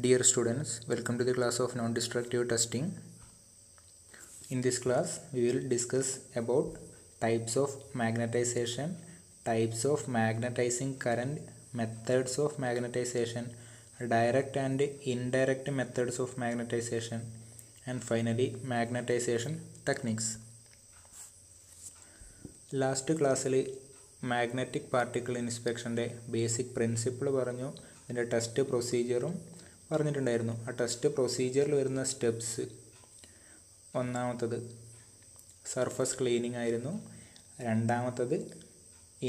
Dear students, welcome to the class of non-destructive testing. In this class, we will discuss about types of magnetization, types of magnetizing current, methods of magnetization, direct and indirect methods of magnetization, and finally magnetization techniques. Last class, magnetic particle inspection basic principle പറഞ്ഞു ഇതിൻ്റെ test പ്രൊസീജിയറും പറഞ്ഞിട്ടുണ്ടായിരുന്നു. ആ test പ്രൊസീജിയറിൽ വരുന്ന steps ഒന്നാമത്തത് surface cleaning ആയിരുന്നു, രണ്ടാമത്തത്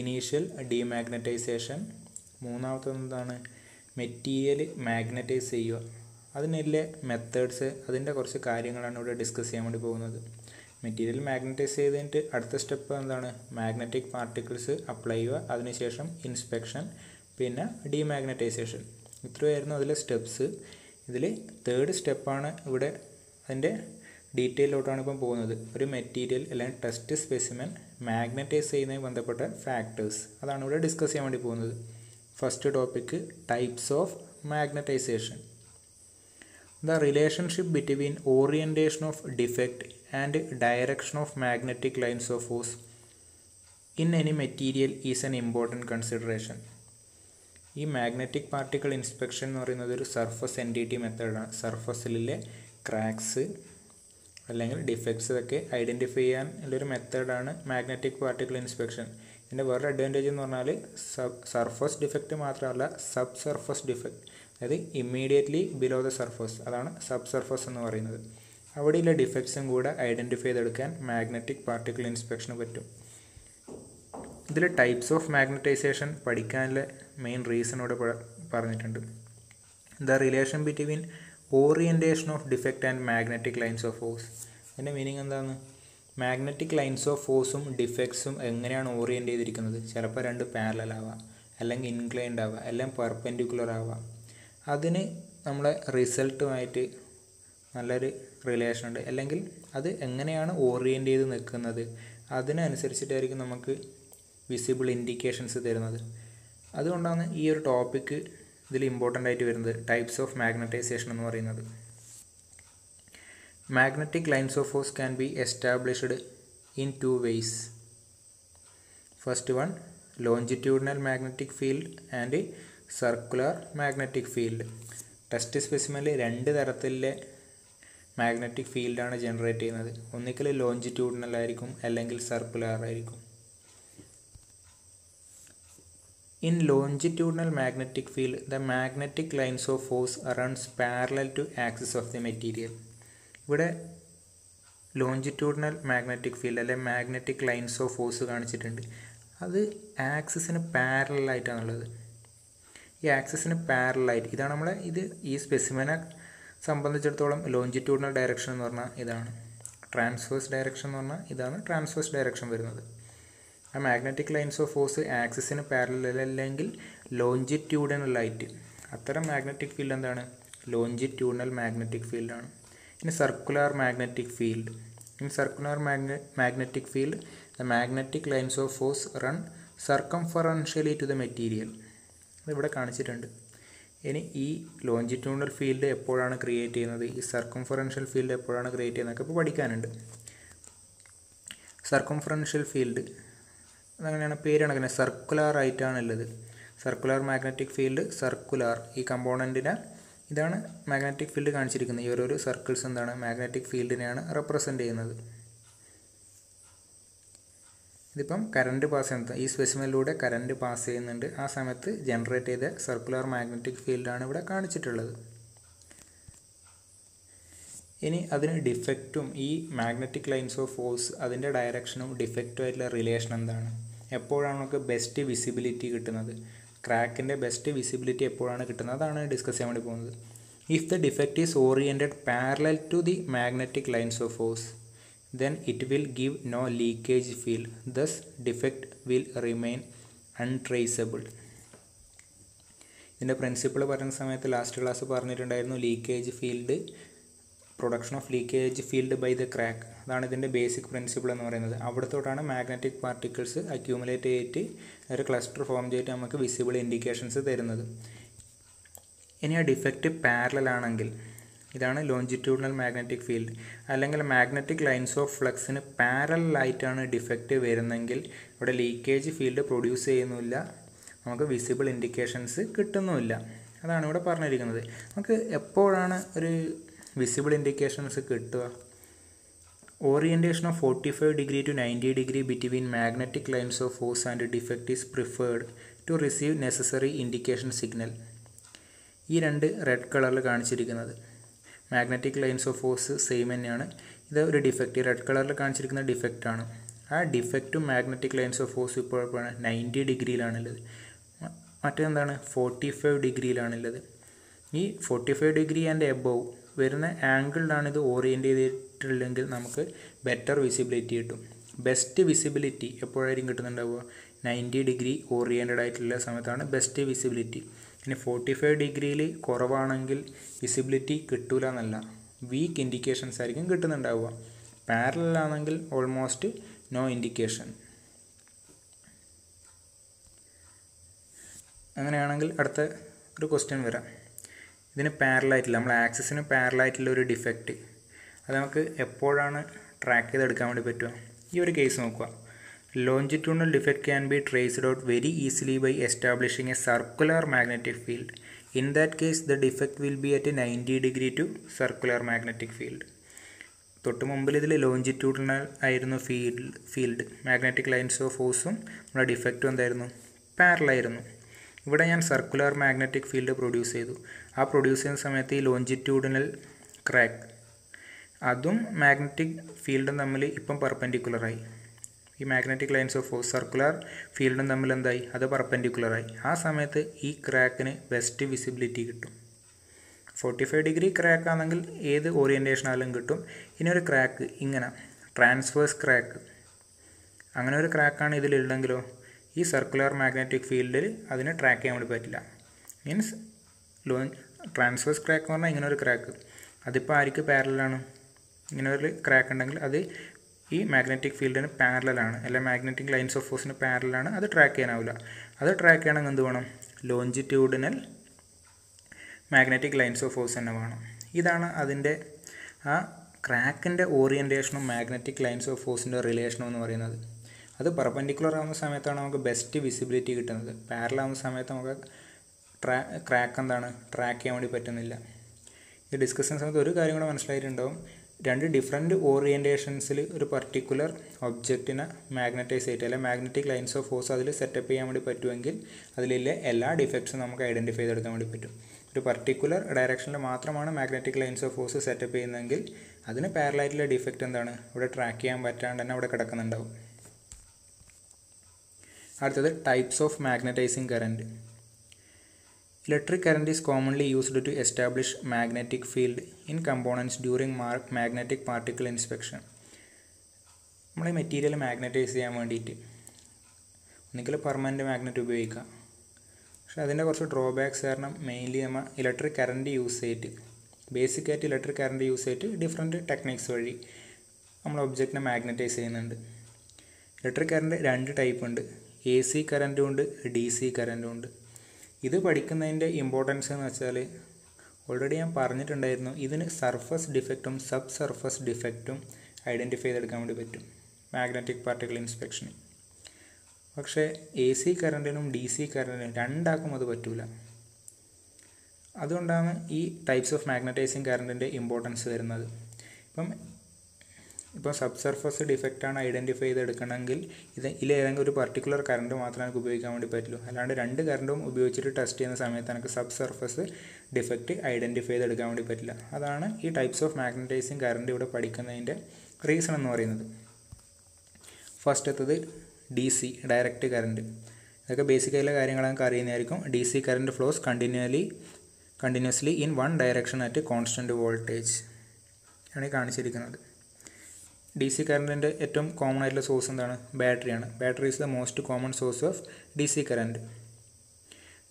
initial ഡീമാഗ്നറ്റൈസേഷൻ, മൂന്നാമത്തത് എന്താണ് മെറ്റീരിയൽ മാഗ്നറ്റൈസ് ചെയ്യുക. അതിനുള്ള മെത്തേഡ്സ്, അതിൻ്റെ കുറച്ച് കാര്യങ്ങളാണ് ഇവിടെ ഡിസ്കസ് ചെയ്യാൻ വേണ്ടി പോകുന്നത്. മെറ്റീരിയൽ മാഗ്നറ്റൈസ് ചെയ്തിട്ട് അടുത്ത സ്റ്റെപ്പ് എന്താണ് മാഗ്നറ്റിക് പാർട്ടിക്കിൾസ് അപ്ലൈ ചെയ്യുക, അതിനുശേഷം ഇൻസ്പെക്ഷൻ, പിന്നെ ഡീമാഗ്നറ്റൈസേഷൻ. ഇത്രയായിരുന്നു അതിലെ സ്റ്റെപ്സ്. ഇതിൽ തേർഡ് സ്റ്റെപ്പാണ് ഇവിടെ അതിൻ്റെ ഡീറ്റെയിലോട്ടാണ് ഇപ്പം പോകുന്നത്. ഒരു മെറ്റീരിയൽ അല്ലെങ്കിൽ ടെസ്റ്റ് സ്പെസിമെൻ മാഗ്നറ്റൈസ് ചെയ്യുന്നതിന് ബന്ധപ്പെട്ട ഫാക്ടേഴ്സ്, അതാണ് ഇവിടെ ഡിസ്കസ് ചെയ്യാൻ വേണ്ടി പോകുന്നത്. First topic types of magnetisation. The relationship between orientation of defect and direction of magnetic lines of force in any material is an important consideration. ഈ magnetic particle inspection എന്ന് പറയുന്നത് ഒരു സർഫസ് NDT മെത്തേഡാണ്. സർഫസിലെ cracks അല്ലെങ്കിൽ defects ഒക്കെ identify ചെയ്യാൻ ഉള്ളൊരു മെത്തേഡാണ് മാഗ്നറ്റിക് പാർട്ടിക്കിൾ ഇൻസ്പെക്ഷൻ. ഇതിൻ്റെ വേറൊരു അഡ്വാൻറ്റേജ് എന്ന് പറഞ്ഞാൽ സർഫസ് ഡിഫക്റ്റ് മാത്രമല്ല, സബ് സർഫസ് ഡിഫക്റ്റ്, അതായത് ഇമ്മീഡിയറ്റ്ലി ബിലോ ദ സർഫസ്, അതാണ് സബ് സർഫസ് എന്ന് പറയുന്നത്. അവിടെയുള്ള ഡിഫക്ട്സും കൂടെ ഐഡൻറ്റിഫൈ ചെയ്തെടുക്കാൻ മാഗ്നറ്റിക് പാർട്ടിക്കിൾ ഇൻസ്പെക്ഷന് പറ്റും. ഇതിൽ ടൈപ്സ് ഓഫ് മാഗ്നറ്റൈസേഷൻ പഠിക്കാനുള്ള മെയിൻ റീസൺ ഇവിടെ പറഞ്ഞിട്ടുണ്ട്. The relation between orientation of defect and magnetic lines of force. അതിൻ്റെ മീനിങ് എന്താണ്? മാഗ്നറ്റിക് ലൈൻസ് ഓഫ് ഫോഴ്സും ഡിഫക്ട്സും എങ്ങനെയാണ് ഓറിയൻറ്റ് ചെയ്തിരിക്കുന്നത്? ചിലപ്പോൾ രണ്ട് പാരലൽ ആവാം, അല്ലെങ്കിൽ ഇൻക്ലൈൻഡ് ആവാം, അല്ലെങ്കിൽ പെർപെൻഡിക്കുലർ ആവാം. അതിന് നമ്മളെ റിസൾട്ടുമായിട്ട് നല്ലൊരു റിലേഷൻ ഉണ്ട്. അല്ലെങ്കിൽ അത് എങ്ങനെയാണ് ഓറിയൻറ്റ് ചെയ്ത് നിൽക്കുന്നത്, അതിനനുസരിച്ചിട്ടായിരിക്കും നമുക്ക് വിസിബിൾ ഇൻഡിക്കേഷൻസ് തരുന്നത്. അതുകൊണ്ടാണ് ഈ ഒരു ടോപ്പിക്ക് ഇതിൽ ഇമ്പോർട്ടൻ്റ് ആയിട്ട് വരുന്നത്, ടൈപ്സ് ഓഫ് മാഗ്നറ്റൈസേഷൻ എന്ന് പറയുന്നത്. Magnetic lines of force can be established in two ways. First one, longitudinal magnetic field and circular magnetic field. Test സ്പെസിമെനിൽ രണ്ട് തരത്തിലെ മാഗ്നറ്റിക് ഫീൽഡാണ് ജനറേറ്റ് ചെയ്യുന്നത്. ഒന്നിക്കൽ ലോഞ്ചിറ്റ്യൂഡിനൽ ആയിരിക്കും, അല്ലെങ്കിൽ സർക്കുലർ ആയിരിക്കും. In longitudinal magnetic field, the magnetic lines of force runs parallel to axis of the material. ഇവിടെ longitudinal magnetic field അല്ലെ മാഗ്നറ്റിക് ലൈൻസ് ഓഫ് ഫോഴ്സ് കാണിച്ചിട്ടുണ്ട്. അത് ആക്സിസിന് പാരലായിട്ടാണുള്ളത്. ഈ ആക്സിസിന് പാരലായിട്ട് ഇതാണ് നമ്മളെ ഈ സ്പെസിമെനെ സംബന്ധിച്ചിടത്തോളം ലോഞ്ചിറ്റ്യൂഡിനൽ ഡയറക്ഷൻ എന്ന് പറഞ്ഞാൽ ഇതാണ്. ട്രാൻസ്വേഴ്സ് ഡയറക്ഷൻ എന്ന് പറഞ്ഞാൽ ഇതാണ് ട്രാൻസ്വേഴ്സ് ഡയറക്ഷൻ വരുന്നത്. ആ മാഗ്നറ്റിക് ലൈൻസ് ഓഫ് ഫോഴ്സ് ആക്സിസിന് പാരലൽ അല്ലെങ്കിൽ ലോഞ്ചിറ്റ്യൂഡിനലായിട്ട്, അത്തരം മാഗ്നറ്റിക് ഫീൽഡ് എന്താണ്? ലോഞ്ചിറ്റ്യൂഡിനൽ മാഗ്നറ്റിക് ഫീൽഡാണ്. ഇനി circular magnetic field. In circular magnetic field the magnetic lines of force run circumferentially to the material. അതിവിടെ കാണിച്ചിട്ടുണ്ട്. ഇനി ഈ ലോഞ്ചിറ്റ്യൂഡിനൽ ഫീൽഡ് എപ്പോഴാണ് ക്രിയേറ്റ് ചെയ്യുന്നത്, ഈ സർക്കംഫറൻഷ്യൽ ഫീൽഡ് എപ്പോഴാണ് ക്രിയേറ്റ് ചെയ്യുന്നതൊക്കെ ഇപ്പോൾ പഠിക്കാനുണ്ട്. സർക്കംഫറൻഷ്യൽ ഫീൽഡ് അതങ്ങനെയാണ് പേര് കണക്കിന് സർക്കുലർ ആയിട്ടാണുള്ളത്. സർക്കുലർ മാഗ്നറ്റിക് ഫീൽഡ്, സർക്കുലർ ഈ കമ്പോണൻറ്റിനെ ഇതാണ് മാഗ്നറ്റിക് ഫീൽഡ് കാണിച്ചിരിക്കുന്നത്. ഈ ഓരോരോ സർക്കിൾസ് എന്താണ് മാഗ്നറ്റിക് ഫീൽഡിനെയാണ് റെപ്രസെൻ്റ് ചെയ്യുന്നത്. ഇതിപ്പം കറണ്ട് പാസ് ചെയ്യുന്നത്, ഈ സ്പെസിമെനിലൂടെ കറണ്ട് പാസ് ചെയ്യുന്നുണ്ട്. ആ സമയത്ത് ജനറേറ്റ് ചെയ്ത സർക്കുലർ മാഗ്നറ്റിക് ഫീൽഡാണ് ഇവിടെ കാണിച്ചിട്ടുള്ളത്. ഇനി അതിന് ഡിഫക്റ്റും ഈ മാഗ്നറ്റിക് ലൈൻസ് ഓഫ് ഫോഴ്സ് അതിൻ്റെ ഡയറക്ഷനും ഡിഫക്റ്റുമായിട്ടുള്ള റിലേഷൻ എന്താണ്? എപ്പോഴാണ് നമുക്ക് ബെസ്റ്റ് വിസിബിലിറ്റി കിട്ടുന്നത്? ക്രാക്കിൻ്റെ ബെസ്റ്റ് വിസിബിലിറ്റി എപ്പോഴാണ് കിട്ടുന്നത്? അതാണ് ഡിസ്കസ് ചെയ്യാൻ വേണ്ടി പോകുന്നത്. If the defect is oriented parallel to the magnetic lines of force then it will give no leakage field, thus defect will remain untraceable. ഇതിൻ്റെ പ്രിൻസിപ്പിൾ പറയുന്ന സമയത്ത് ലാസ്റ്റ് ക്ലാസ് പറഞ്ഞിട്ടുണ്ടായിരുന്നു, leakage field, production of leakage field by the crack. അതാണ് ഇതിൻ്റെ basic principle എന്ന് പറയുന്നത്. അവിടത്തോട്ടാണ് magnetic particles accumulate ചെയ്തിട്ട് ഒരു ക്ലസ്റ്റർ ഫോം ചെയ്തിട്ട് നമുക്ക് വിസിബിൾ ഇൻഡിക്കേഷൻസ് തരുന്നത്. ഇനി ആ ഡിഫക്റ്റ് പാരലൽ ആണെങ്കിൽ, ഇതാണ് ലോഞ്ചിറ്റ്യൂഡിനൽ മാഗ്നറ്റിക് ഫീൽഡ്, അല്ലെങ്കിൽ മാഗ്നറ്റിക് ലൈൻസ് ഓഫ് ഫ്ലക്സിന് പാരലായിട്ടാണ് ഡിഫക്റ്റ് വരുന്നെങ്കിൽ ഇവിടെ ലീക്കേജ് ഫീൽഡ് പ്രൊഡ്യൂസ് ചെയ്യുന്നില്ല, നമുക്ക് വിസിബിൾ ഇൻഡിക്കേഷൻസ് കിട്ടുന്നുമില്ല. അതാണ് ഇവിടെ പറഞ്ഞിരിക്കുന്നത്. നമുക്ക് എപ്പോഴാണ് ഒരു വിസിബിൾ ഇൻഡിക്കേഷൻസ് കിട്ടുക? Orientation of 45 degree to 90 degree between magnetic lines of force and defect is preferred to receive necessary indication signal. ഈ രണ്ട് റെഡ് കളറിൽ കാണിച്ചിരിക്കുന്നത് magnetic lines of force same തന്നെയാണ്. ഇത് ഒരു ഡിഫക്റ്റ്, റെഡ് കളറിൽ കാണിച്ചിരിക്കുന്ന ഡിഫക്റ്റാണ്. ആ ഡിഫക്റ്റും മാഗ്നറ്റിക് ലൈൻസ് ഓഫ് ഫോഴ്സ് ഇപ്പോഴാണ് 90 ഡിഗ്രിയിലാണുള്ളത്, മറ്റെന്താണ് 45 ഡിഗ്രിയിലാണുള്ളത്. ഈ 45 ഡിഗ്രി ആൻഡ് എബവ് വരുന്ന ആംഗിളിലാണ് ഇത് ഓറിയൻറ്റ് ചെയ്തിട്ടുള്ളതെങ്കിൽ നമുക്ക് ബെറ്റർ വിസിബിലിറ്റി കിട്ടും. ബെസ്റ്റ് വിസിബിലിറ്റി എപ്പോഴായിരിക്കും കിട്ടുന്നുണ്ടാവുക? 90 ഡിഗ്രി ഓറിയൻറ്റഡ് ആയിട്ടുള്ള സമയത്താണ് ബെസ്റ്റ് വിസിബിലിറ്റി. ഇനി 45 ഡിഗ്രിയിൽ കുറവാണെങ്കിൽ വിസിബിലിറ്റി കിട്ടൂല എന്നല്ല, വീക്ക് ഇൻഡിക്കേഷൻസ് ആയിരിക്കും കിട്ടുന്നുണ്ടാവുക. പാരലലാണെങ്കിൽ ഓൾമോസ്റ്റ് നോ ഇൻഡിക്കേഷൻ. അങ്ങനെയാണെങ്കിൽ അടുത്ത ഒരു ക്വസ്റ്റ്യൻ വരാം. ഇതിന് പാരലായിട്ടില്ല, നമ്മൾ ആക്സിസിന് പാരലായിട്ടുള്ള ഒരു ഡിഫക്റ്റ്, അത് നമുക്ക് എപ്പോഴാണ് ട്രാക്ക് ചെയ്തെടുക്കാൻ വേണ്ടി പറ്റുക? ഈ ഒരു കേസ് നോക്കുക. Longitudinal defect can be traced out very easily by establishing a circular magnetic field. In that case, the defect will be at a 90 degree to circular magnetic field. തൊട്ട് മുമ്പിൽ ഇതിൽ ലോഞ്ചിറ്റ്യൂഡിനൽ ആയിരുന്നു ഫീൽഡ്, മാഗ്നറ്റിക് ലൈൻസ് ഓഫ് ഫോഴ്സും നമ്മുടെ ഡിഫക്റ്റും എന്തായിരുന്നു? പാരലായിരുന്നു. ഇവിടെ ഞാൻ circular magnetic field produce ചെയ്തു. ആ പ്രൊഡ്യൂസ് ചെയ്യുന്ന സമയത്ത് ഈ ലോഞ്ചിറ്റ്യൂഡിനൽ ക്രാക്ക് അതും മാഗ്നറ്റിക് ഫീൽഡും തമ്മിൽ ഇപ്പം പെർപെൻഡിക്കുലറായി. ഈ magnetic lines of force circular ഫീൽഡും തമ്മിൽ എന്തായി? അത് പെർപെൻഡിക്കുലറായി. ആ സമയത്ത് ഈ ക്രാക്കിന് ബെസ്റ്റ് വിസിബിലിറ്റി കിട്ടും. 45 ഡിഗ്രി ക്രാക്ക് ആണെങ്കിൽ ഏത് ഓറിയൻറ്റേഷനാലും കിട്ടും. ഇനി ഒരു ക്രാക്ക് ഇങ്ങനെ ട്രാൻസ്വേഴ്സ് ക്രാക്ക്, അങ്ങനെ ഒരു ക്രാക്കാണ് ഇതിലുള്ളെങ്കിലോ ഈ സർക്കുലർ മാഗ്നറ്റിക് ഫീൽഡിൽ അതിനെ ട്രാക്ക് ചെയ്യാൻ വേണ്ടി പറ്റില്ല. മീൻസ് ട്രാൻസ്വേഴ്സ് ക്രാക്ക് എന്ന് പറഞ്ഞാൽ ഇങ്ങനെ ഒരു ക്രാക്ക്, അതിപ്പോൾ ആർക്ക് പാരലാണ്? ഇങ്ങനെ ഒരു ക്രാക്ക് ഉണ്ടെങ്കിൽ അത് ഈ മാഗ്നറ്റിക് ഫീൽഡിന് പാരലാണ്, അല്ല മാഗ്നറ്റിക് ലൈൻസ് ഓഫ് ഫോഴ്സിന് പാരലാണ്, അത് ട്രാക്ക് ചെയ്യാനാവില്ല. അത് ട്രാക്ക് ചെയ്യണമെങ്കിൽ എന്ത് വേണം? Longitudinal magnetic lines of force തന്നെ വേണം. ഇതാണ് അതിൻ്റെ ആ ക്രാക്കിൻ്റെ ഓറിയൻറ്റേഷനും മാഗ്നറ്റിക് ലൈൻസ് ഓഫ് ഫോഴ്സിൻ്റെ റിലേഷനും എന്ന് പറയുന്നത്. അത് പെർപെൻഡിക്കുലർ ആവുന്ന സമയത്താണ് നമുക്ക് ബെസ്റ്റ് വിസിബിലിറ്റി കിട്ടുന്നത്. പാരലാവുന്ന സമയത്ത് നമുക്ക് ക്രാക്ക് എന്താണ്? ട്രാക്ക് ചെയ്യാൻ വേണ്ടി പറ്റുന്നില്ല. ഈ ഡിസ്കസ് ചെയ്യുന്ന സമയത്ത് ഒരു കാര്യം കൂടെ മനസ്സിലായിട്ടുണ്ടാവും. രണ്ട് ഡിഫറെൻറ്റ് ഓറിയൻറ്റേഷൻസിൽ ഒരു പർട്ടിക്കുലർ ഒബ്ജക്റ്റിനെ മാഗ്നറ്റൈസ് ചെയ്തിട്ട് അല്ലെങ്കിൽ മാഗ്നറ്റിക് ലൈൻസ് ഓഫ് ഫോഴ്സ് അതിൽ സെറ്റപ്പ് ചെയ്യാൻ വേണ്ടി പറ്റുമെങ്കിൽ അതിലെ എല്ലാ ഡിഫക്ട്സും നമുക്ക് ഐഡൻറ്റിഫൈ ചെയ്തെടുക്കാൻ വേണ്ടി പറ്റും. ഒരു പർട്ടിക്കുലർ ഡയറക്ഷനിൽ മാത്രമാണ് magnetic lines of force setup ചെയ്യുന്നതെങ്കിൽ അതിന് പാരലായിട്ടുള്ള ഡിഫക്റ്റ് എന്താണ്? ഇവിടെ ട്രാക്ക് ചെയ്യാൻ പറ്റാണ്ട് തന്നെ അവിടെ കിടക്കുന്നുണ്ടാവും. അടുത്തത് types of magnetizing current. Electric current is commonly used to establish magnetic field in components during magnetic particle inspection. നമ്മൾ ഈ മെറ്റീരിയൽ മാഗ്നറ്റൈസ് ചെയ്യാൻ വേണ്ടിയിട്ട് ഒന്നുകിൽ പെർമനൻറ്റ് മാഗ്നറ്റ് ഉപയോഗിക്കാം. പക്ഷേ അതിൻ്റെ കുറച്ച് ഡ്രോബാക്സ് കാരണം മെയിൻലി നമ്മൾ ഇലക്ട്രിക് കറൻറ്റ് യൂസ് ചെയ്തിട്ട് ബേസിക്കായിട്ട് ഇലക്ട്രിക് കറൻറ്റ് യൂസ് ചെയ്തിട്ട് ഡിഫറെൻറ്റ് ടെക്നിക്സ് വഴി നമ്മൾ ഒബ്ജക്റ്റിനെ മാഗ്നറ്റൈസ് ചെയ്യുന്നുണ്ട്. ഇലക്ട്രിക് കറൻറ്റ് രണ്ട് ടൈപ്പ് ഉണ്ട്, AC കറൻറ്റും ഉണ്ട്, DC കറൻറ്റും ഉണ്ട്. ഇത് പഠിക്കുന്നതിൻ്റെ ഇമ്പോർട്ടൻസ് എന്ന് വെച്ചാൽ ഓൾറെഡി ഞാൻ പറഞ്ഞിട്ടുണ്ടായിരുന്നു, ഇതിന് സർഫസ് ഡിഫക്റ്റും സബ് സർഫസ് ഡിഫക്റ്റും ഐഡൻറ്റിഫൈ ചെയ്തെടുക്കാൻ വേണ്ടി പറ്റും മാഗ്നറ്റിക് പാർട്ടിക്കിൾ ഇൻസ്പെക്ഷന്. പക്ഷേ AC കറൻറ്റിനും DC കറൻറ്റിനും രണ്ടാക്കും അത് പറ്റില്ല. അതുകൊണ്ടാണ് ഈ ടൈപ്സ് ഓഫ് മാഗ്നറ്റൈസിങ് കറൻറ്റിൻ്റെ ഇമ്പോർട്ടൻസ് വരുന്നത്. ഇപ്പോൾ സബ് സർഫസ് ഡിഫക്റ്റാണ് ഐഡൻറ്റിഫൈ ചെയ്തെടുക്കണമെങ്കിൽ ഇതിലേതെങ്കിലും ഒരു പർട്ടിക്കുലർ കറണ്ട് മാത്രമേ നമുക്ക് ഉപയോഗിക്കാൻ വേണ്ടി പറ്റുള്ളൂ. അല്ലാണ്ട് രണ്ട് കറണ്ടും ഉപയോഗിച്ചിട്ട് ടെസ്റ്റ് ചെയ്യുന്ന സമയത്ത് നമുക്ക് സബ് സർഫസ് ഡിഫക്റ്റ് ഐഡൻറ്റിഫൈ ചെയ്തെടുക്കാൻ വേണ്ടി പറ്റില്ല. അതാണ് ഈ ടൈപ്സ് ഓഫ് മാഗ്നറ്റൈസിങ് കറണ്ട് ഇവിടെ പഠിക്കുന്നതിൻ്റെ റീസൺ എന്ന് പറയുന്നത്. ഫസ്റ്റത്തത് DC ഡയറക്റ്റ് കറണ്ട്. ഇതൊക്കെ ബേസിക്കായിട്ടുള്ള കാര്യങ്ങൾ നമുക്ക് അറിയുന്നതായിരിക്കും. DC current flows continuously in one direction at constant voltage ആണ് കാണിച്ചിരിക്കുന്നത്. DC കറൻറ്റിൻ്റെ ഏറ്റവും കോമൺ ആയിട്ടുള്ള സോഴ്സ് എന്താണ്? ബാറ്ററിയാണ്. Battery is the most common source of DC current.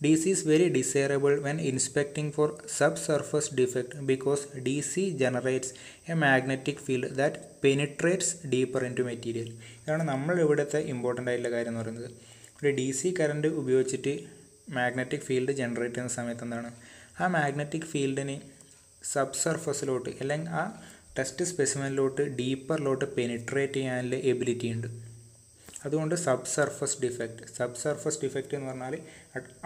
DC is very desirable when inspecting for subsurface defect because DC generates a magnetic field that penetrates deeper into material. ഇതാണ് നമ്മൾ ഇവിടുത്തെ important ആയിട്ടുള്ള കാര്യം എന്ന് പറയുന്നത്. ഒരു DC കറൻറ്റ് ഉപയോഗിച്ചിട്ട് magnetic field generate ചെയ്യുന്ന സമയത്ത് എന്താണ്? ആ മാഗ്നറ്റിക് ഫീൽഡിന് സബ് സർഫസിലോട്ട് അല്ലെങ്കിൽ ആ ടെസ്റ്റ് സ്പെസിമെനിലോട്ട് ഡീപ്പറിലോട്ട് പെനിട്രേറ്റ് ചെയ്യാനുള്ള എബിലിറ്റി ഉണ്ട്. അതുകൊണ്ട് സബ് സർഫസ് ഡിഫക്റ്റ് എന്ന് പറഞ്ഞാൽ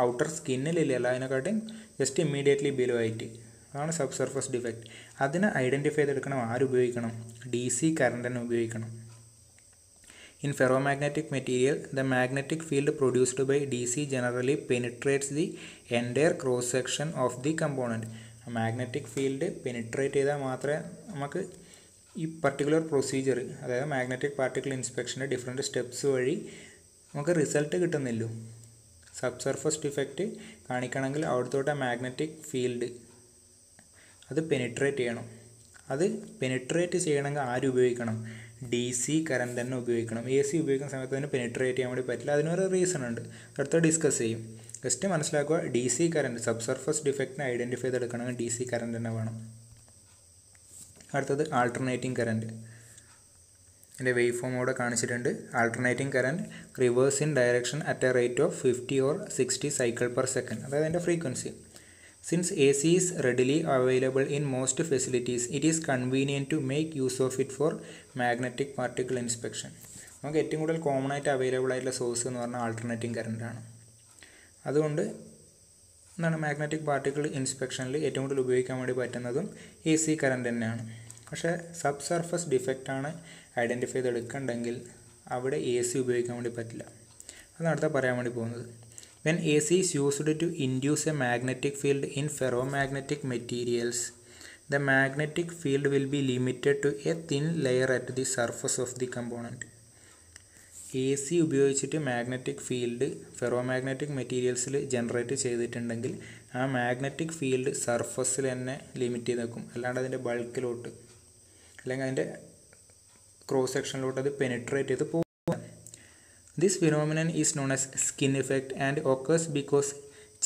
ഔട്ടർ സ്കിന്നിലില്ല, അതിനെക്കാട്ടും ജസ്റ്റ് ഇമ്മീഡിയറ്റ്ലി ബിലോ ആയിട്ട്, അതാണ് സബ് സർഫസ് ഡിഫക്റ്റ്. അതിനെ ഐഡൻറ്റിഫൈ ചെയ്തെടുക്കണം. ആരുപയോഗിക്കണം? DC കറണ്ട് തന്നെ ഉപയോഗിക്കണം. In ferromagnetic material, the magnetic field produced by DC generally penetrates the entire cross section of the component. Magnetic field penetrate ചെയ്താൽ മാത്രമേ നമുക്ക് ഈ പർട്ടിക്കുലർ പ്രൊസീജിയർ, അതായത് മാഗ്നറ്റിക് പാർട്ടിക്കിൾ ഇൻസ്പെക്ഷൻ്റെ ഡിഫറെൻറ്റ് സ്റ്റെപ്സ് വഴി നമുക്ക് റിസൾട്ട് കിട്ടുന്നില്ല. സബ് സർഫസ് ഡിഫക്റ്റ് കാണിക്കണമെങ്കിൽ അവിടുത്തോട്ട് മാഗ്നറ്റിക് ഫീൽഡ് അത് പെനിട്രേറ്റ് ചെയ്യണം. അത് പെനിട്രേറ്റ് ചെയ്യണമെങ്കിൽ ആര് ഉപയോഗിക്കണം? DC കറണ്ട് തന്നെ ഉപയോഗിക്കണം. AC ഉപയോഗിക്കുന്ന സമയത്ത് അതിന് പെനിട്രേറ്റ് ചെയ്യാൻ വേണ്ടി പറ്റില്ല. അതിനൊരു റീസൺ ഉണ്ട്, അടുത്ത ഡിസ്കസ് ചെയ്യും. ജസ്റ്റ് മനസ്സിലാക്കുക, DC കറണ്ട് സബ് സർഫസ് ഡിഫക്റ്റിനെ ഐഡൻറ്റിഫൈ ചെയ്തെടുക്കണമെങ്കിൽ DC കറണ്ട് തന്നെ വേണം. അടുത്തത് ആൾട്ടർനേറ്റിംഗ് കറണ്ട്. ഇതിൻ്റെ വേവ് ഫോം ഇവിടെ കാണിച്ചിട്ടുണ്ട്. Alternating current reverse in direction at a rate of 50 or 60 cycle per second, അതായത് അതിൻ്റെ frequency. Since AC is readily available in most facilities, it is convenient to make use of it for magnetic particle inspection. നമുക്ക് ഏറ്റവും കൂടുതൽ common ആയിട്ട് available ആയിട്ടുള്ള source എന്ന് പറഞ്ഞാൽ alternating കറണ്ടാണ്. അതുകൊണ്ട് എന്താണ് മാഗ്നറ്റിക് പാർട്ടിക്കിൾ ഇൻസ്പെക്ഷനിൽ ഏറ്റവും കൂടുതൽ ഉപയോഗിക്കാൻ വേണ്ടി പറ്റുന്നതും AC കറണ്ട് തന്നെയാണ്. പക്ഷേ സബ് സർഫസ് ഡിഫക്റ്റാണ് ഐഡൻറ്റിഫൈ ചെയ്തെടുക്കണ്ടെങ്കിൽ അവിടെ AC ഉപയോഗിക്കാൻ വേണ്ടി പറ്റില്ല. അതാണ് അടുത്ത പറയാൻ വേണ്ടി പോകുന്നത്. When AC is used to induce a magnetic field in ferromagnetic materials, the magnetic field will be limited to a thin layer at the surface of the component. AC ഉപയോഗിച്ചിട്ട് മാഗ്നറ്റിക് ഫീൽഡ് ഫെറോമാഗ്നറ്റിക് മെറ്റീരിയൽസിൽ ജനറേറ്റ് ചെയ്തിട്ടുണ്ടെങ്കിൽ ആ magnetic field സർഫസിൽ തന്നെ limit ചെയ്ത് വെക്കും, അല്ലാണ്ട് അതിൻ്റെ ബൾക്കിലോട്ട് അല്ലെങ്കിൽ അതിൻ്റെ ക്രോസ് സെക്ഷനിലോട്ട് അത് പെനിട്രേറ്റ് ചെയ്ത് പോകും. This phenomenon is known as skin effect and occurs because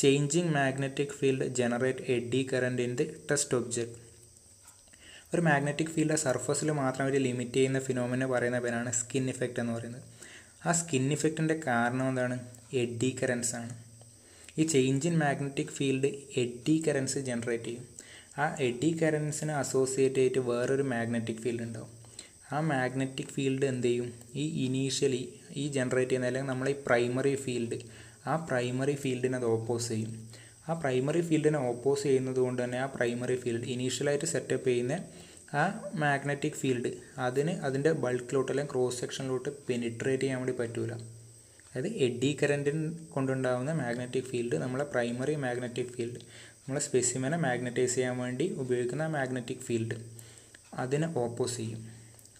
changing magnetic field generate eddy current in the test object. ഒരു മാഗ്നറ്റിക് ഫീൽഡ് സർഫസിൽ മാത്രം ഒരു ലിമിറ്റ് ചെയ്യുന്ന ഫിനോമിനെ പറയുന്ന പേരാണ് സ്കിൻ ഇഫക്റ്റ് എന്ന് പറയുന്നത്. ആ സ്കിൻ ഇഫക്റ്റിൻ്റെ കാരണം എന്താണ്? എഡ്ഡി കറൻസ് ആണ്. ഈ change in magnetic field eddy currents generate ചെയ്യും. ആ എഡ്ഡി കറൻസിനെ അസോസിയേറ്റ് ചെയ്തിട്ട് വേറൊരു മാഗ്നറ്റിക് ഫീൽഡ് ഉണ്ടാവും. ആ മാഗ്നറ്റിക് ഫീൽഡ് എന്ത് ചെയ്യും? ഈ ഇനീഷ്യലി ഈ ജനറേറ്റ് ചെയ്യുന്ന അല്ലെങ്കിൽ നമ്മളെ ഈ പ്രൈമറി ഫീൽഡ്, ആ പ്രൈമറി ഫീൽഡിനെ അത് ഓപ്പോസ് ചെയ്യും. ആ പ്രൈമറി ഫീൽഡിനെ ഓപ്പോസ് ചെയ്യുന്നത് കൊണ്ട് തന്നെ ആ പ്രൈമറി ഫീൽഡ് ഇനീഷ്യലായിട്ട് സെറ്റപ്പ് ചെയ്യുന്ന ആ മാഗ്നറ്റിക് ഫീൽഡ് അതിൻ്റെ ബൾക്കിലോട്ട് അല്ലെങ്കിൽ ക്രോസ് സെക്ഷനിലോട്ട് പെനിട്രേറ്റ് ചെയ്യാൻ വേണ്ടി പറ്റൂല. അതായത് എഡ്ഡി കറൻറ്റിൻ കൊണ്ടുണ്ടാകുന്ന മാഗ്നറ്റിക് ഫീൽഡ് നമ്മളെ പ്രൈമറി മാഗ്നറ്റിക് ഫീൽഡ്, നമ്മളെ സ്പെസിമെനെ മാഗ്നറ്റൈസ് ചെയ്യാൻ വേണ്ടി ഉപയോഗിക്കുന്ന മാഗ്നറ്റിക് ഫീൽഡ് അതിനെ ഓപ്പോസ് ചെയ്യും.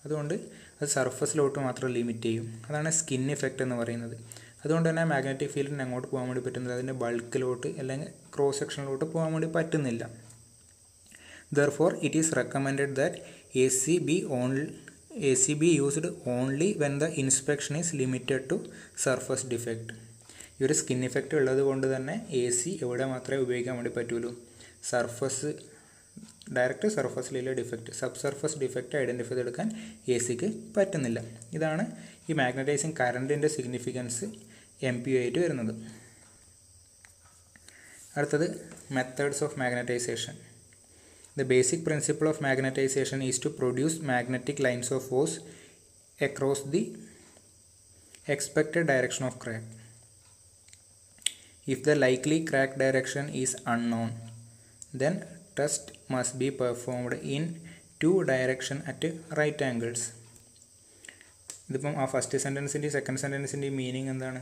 അതുകൊണ്ട് അത് സർഫസിലോട്ട് മാത്രം ലിമിറ്റ് ചെയ്യും. അതാണ് സ്കിൻ ഇഫക്റ്റ് എന്ന് പറയുന്നത്. അതുകൊണ്ട് തന്നെ മാഗ്നറ്റിക് ഫീൽഡിന് അങ്ങോട്ട് പോകാൻ വേണ്ടി പറ്റുന്നില്ല, അതിൻ്റെ ബൾക്കിലോട്ട് അല്ലെങ്കിൽ ക്രോസ് സെക്ഷനിലോട്ട് പോകാൻ വേണ്ടി പറ്റുന്നില്ല. Therefore, it is recommended that AC be used only when the inspection is limited to surface defect. ഈ ഒരു സ്കിൻ ഇഫക്റ്റ് ഉള്ളത് കൊണ്ട് തന്നെ AC എവിടെ മാത്രമേ ഉപയോഗിക്കാൻ വേണ്ടി പറ്റുള്ളൂ? ഡയറക്റ്റ് സർഫസിലുള്ള defect, sub surface defect identify ചെയ്തെടുക്കാൻ ACക്ക് പറ്റുന്നില്ല. ഇതാണ് ഈ മാഗ്നറ്റൈസിങ് കറണ്ടിൻ്റെ സിഗ്നിഫിക്കൻസ് MPU ആയിട്ട് വരുന്നത്. അടുത്തത് methods of magnetisation. The basic principle of magnetization is to produce magnetic lines of force across the expected direction of crack. If the likely crack direction is unknown, then test must be performed in two directions at right angles. ഇതിപ്പം ആ first സെൻറ്റൻസിൻ്റെ second സെൻറ്റൻസിൻ്റെ meaning എന്താണ്?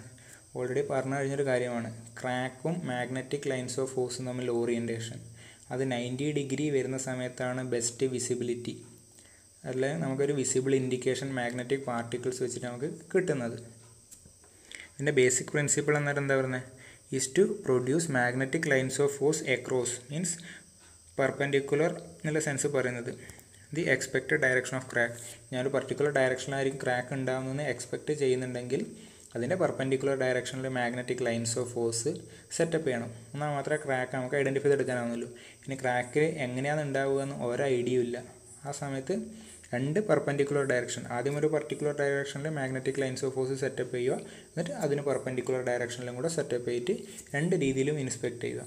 Already പറഞ്ഞു കഴിഞ്ഞൊരു കാര്യമാണ്. ക്രാക്കും magnetic lines of ഫോഴ്സും തമ്മിൽ orientation അത് 90 ഡിഗ്രി വരുന്ന സമയത്താണ് ബെസ്റ്റ് വിസിബിലിറ്റി, അല്ലെങ്കിൽ നമുക്കൊരു വിസിബിൾ ഇൻഡിക്കേഷൻ മാഗ്നറ്റിക് പാർട്ടിക്കിൾസ് വെച്ചിട്ട് നമുക്ക് കിട്ടുന്നത്. ഇതിൻ്റെ ബേസിക് പ്രിൻസിപ്പിൾ എന്നിട്ട് എന്താ പറയുന്നത്? Is to produce magnetic lines of force across, means perpendicular എന്നുള്ള സെൻസ് പറയുന്നത് the expected direction of crack. ഞാനൊരു പർട്ടിക്കുലർ ഡയറക്ഷനിലായിരിക്കും ക്രാക്ക് ഉണ്ടാകുന്നതെന്ന് എക്സ്പെക്റ്റ് ചെയ്യുന്നുണ്ടെങ്കിൽ അതിൻ്റെ പെർപെൻഡിക്കുലർ ഡയറക്ഷനിൽ magnetic lines of force set up ചെയ്യണം. എന്നാൽ മാത്രമേ ക്രാക്ക് നമുക്ക് ഐഡൻറ്റിഫൈ ചെയ്തെടുക്കാനാവുന്നുള്ളൂ. ഇനി ക്രാക്ക് എങ്ങനെയാണ് ഉണ്ടാവുക എന്ന് ഒരു ഐഡിയയും ഇല്ല. ആ സമയത്ത് രണ്ട് പെർപെൻഡിക്കുലർ ഡയറക്ഷൻ, ആദ്യം ഒരു പർട്ടിക്കുലർ ഡയറക്ഷനിൽ magnetic lines of force setup ചെയ്യുക, എന്നിട്ട് അതിന് പെർപെൻഡിക്കുലർ ഡയറക്ഷനിലും കൂടെ സെറ്റപ്പ് ചെയ്തിട്ട് രണ്ട് രീതിയിലും ഇൻസ്പെക്റ്റ് ചെയ്യുക.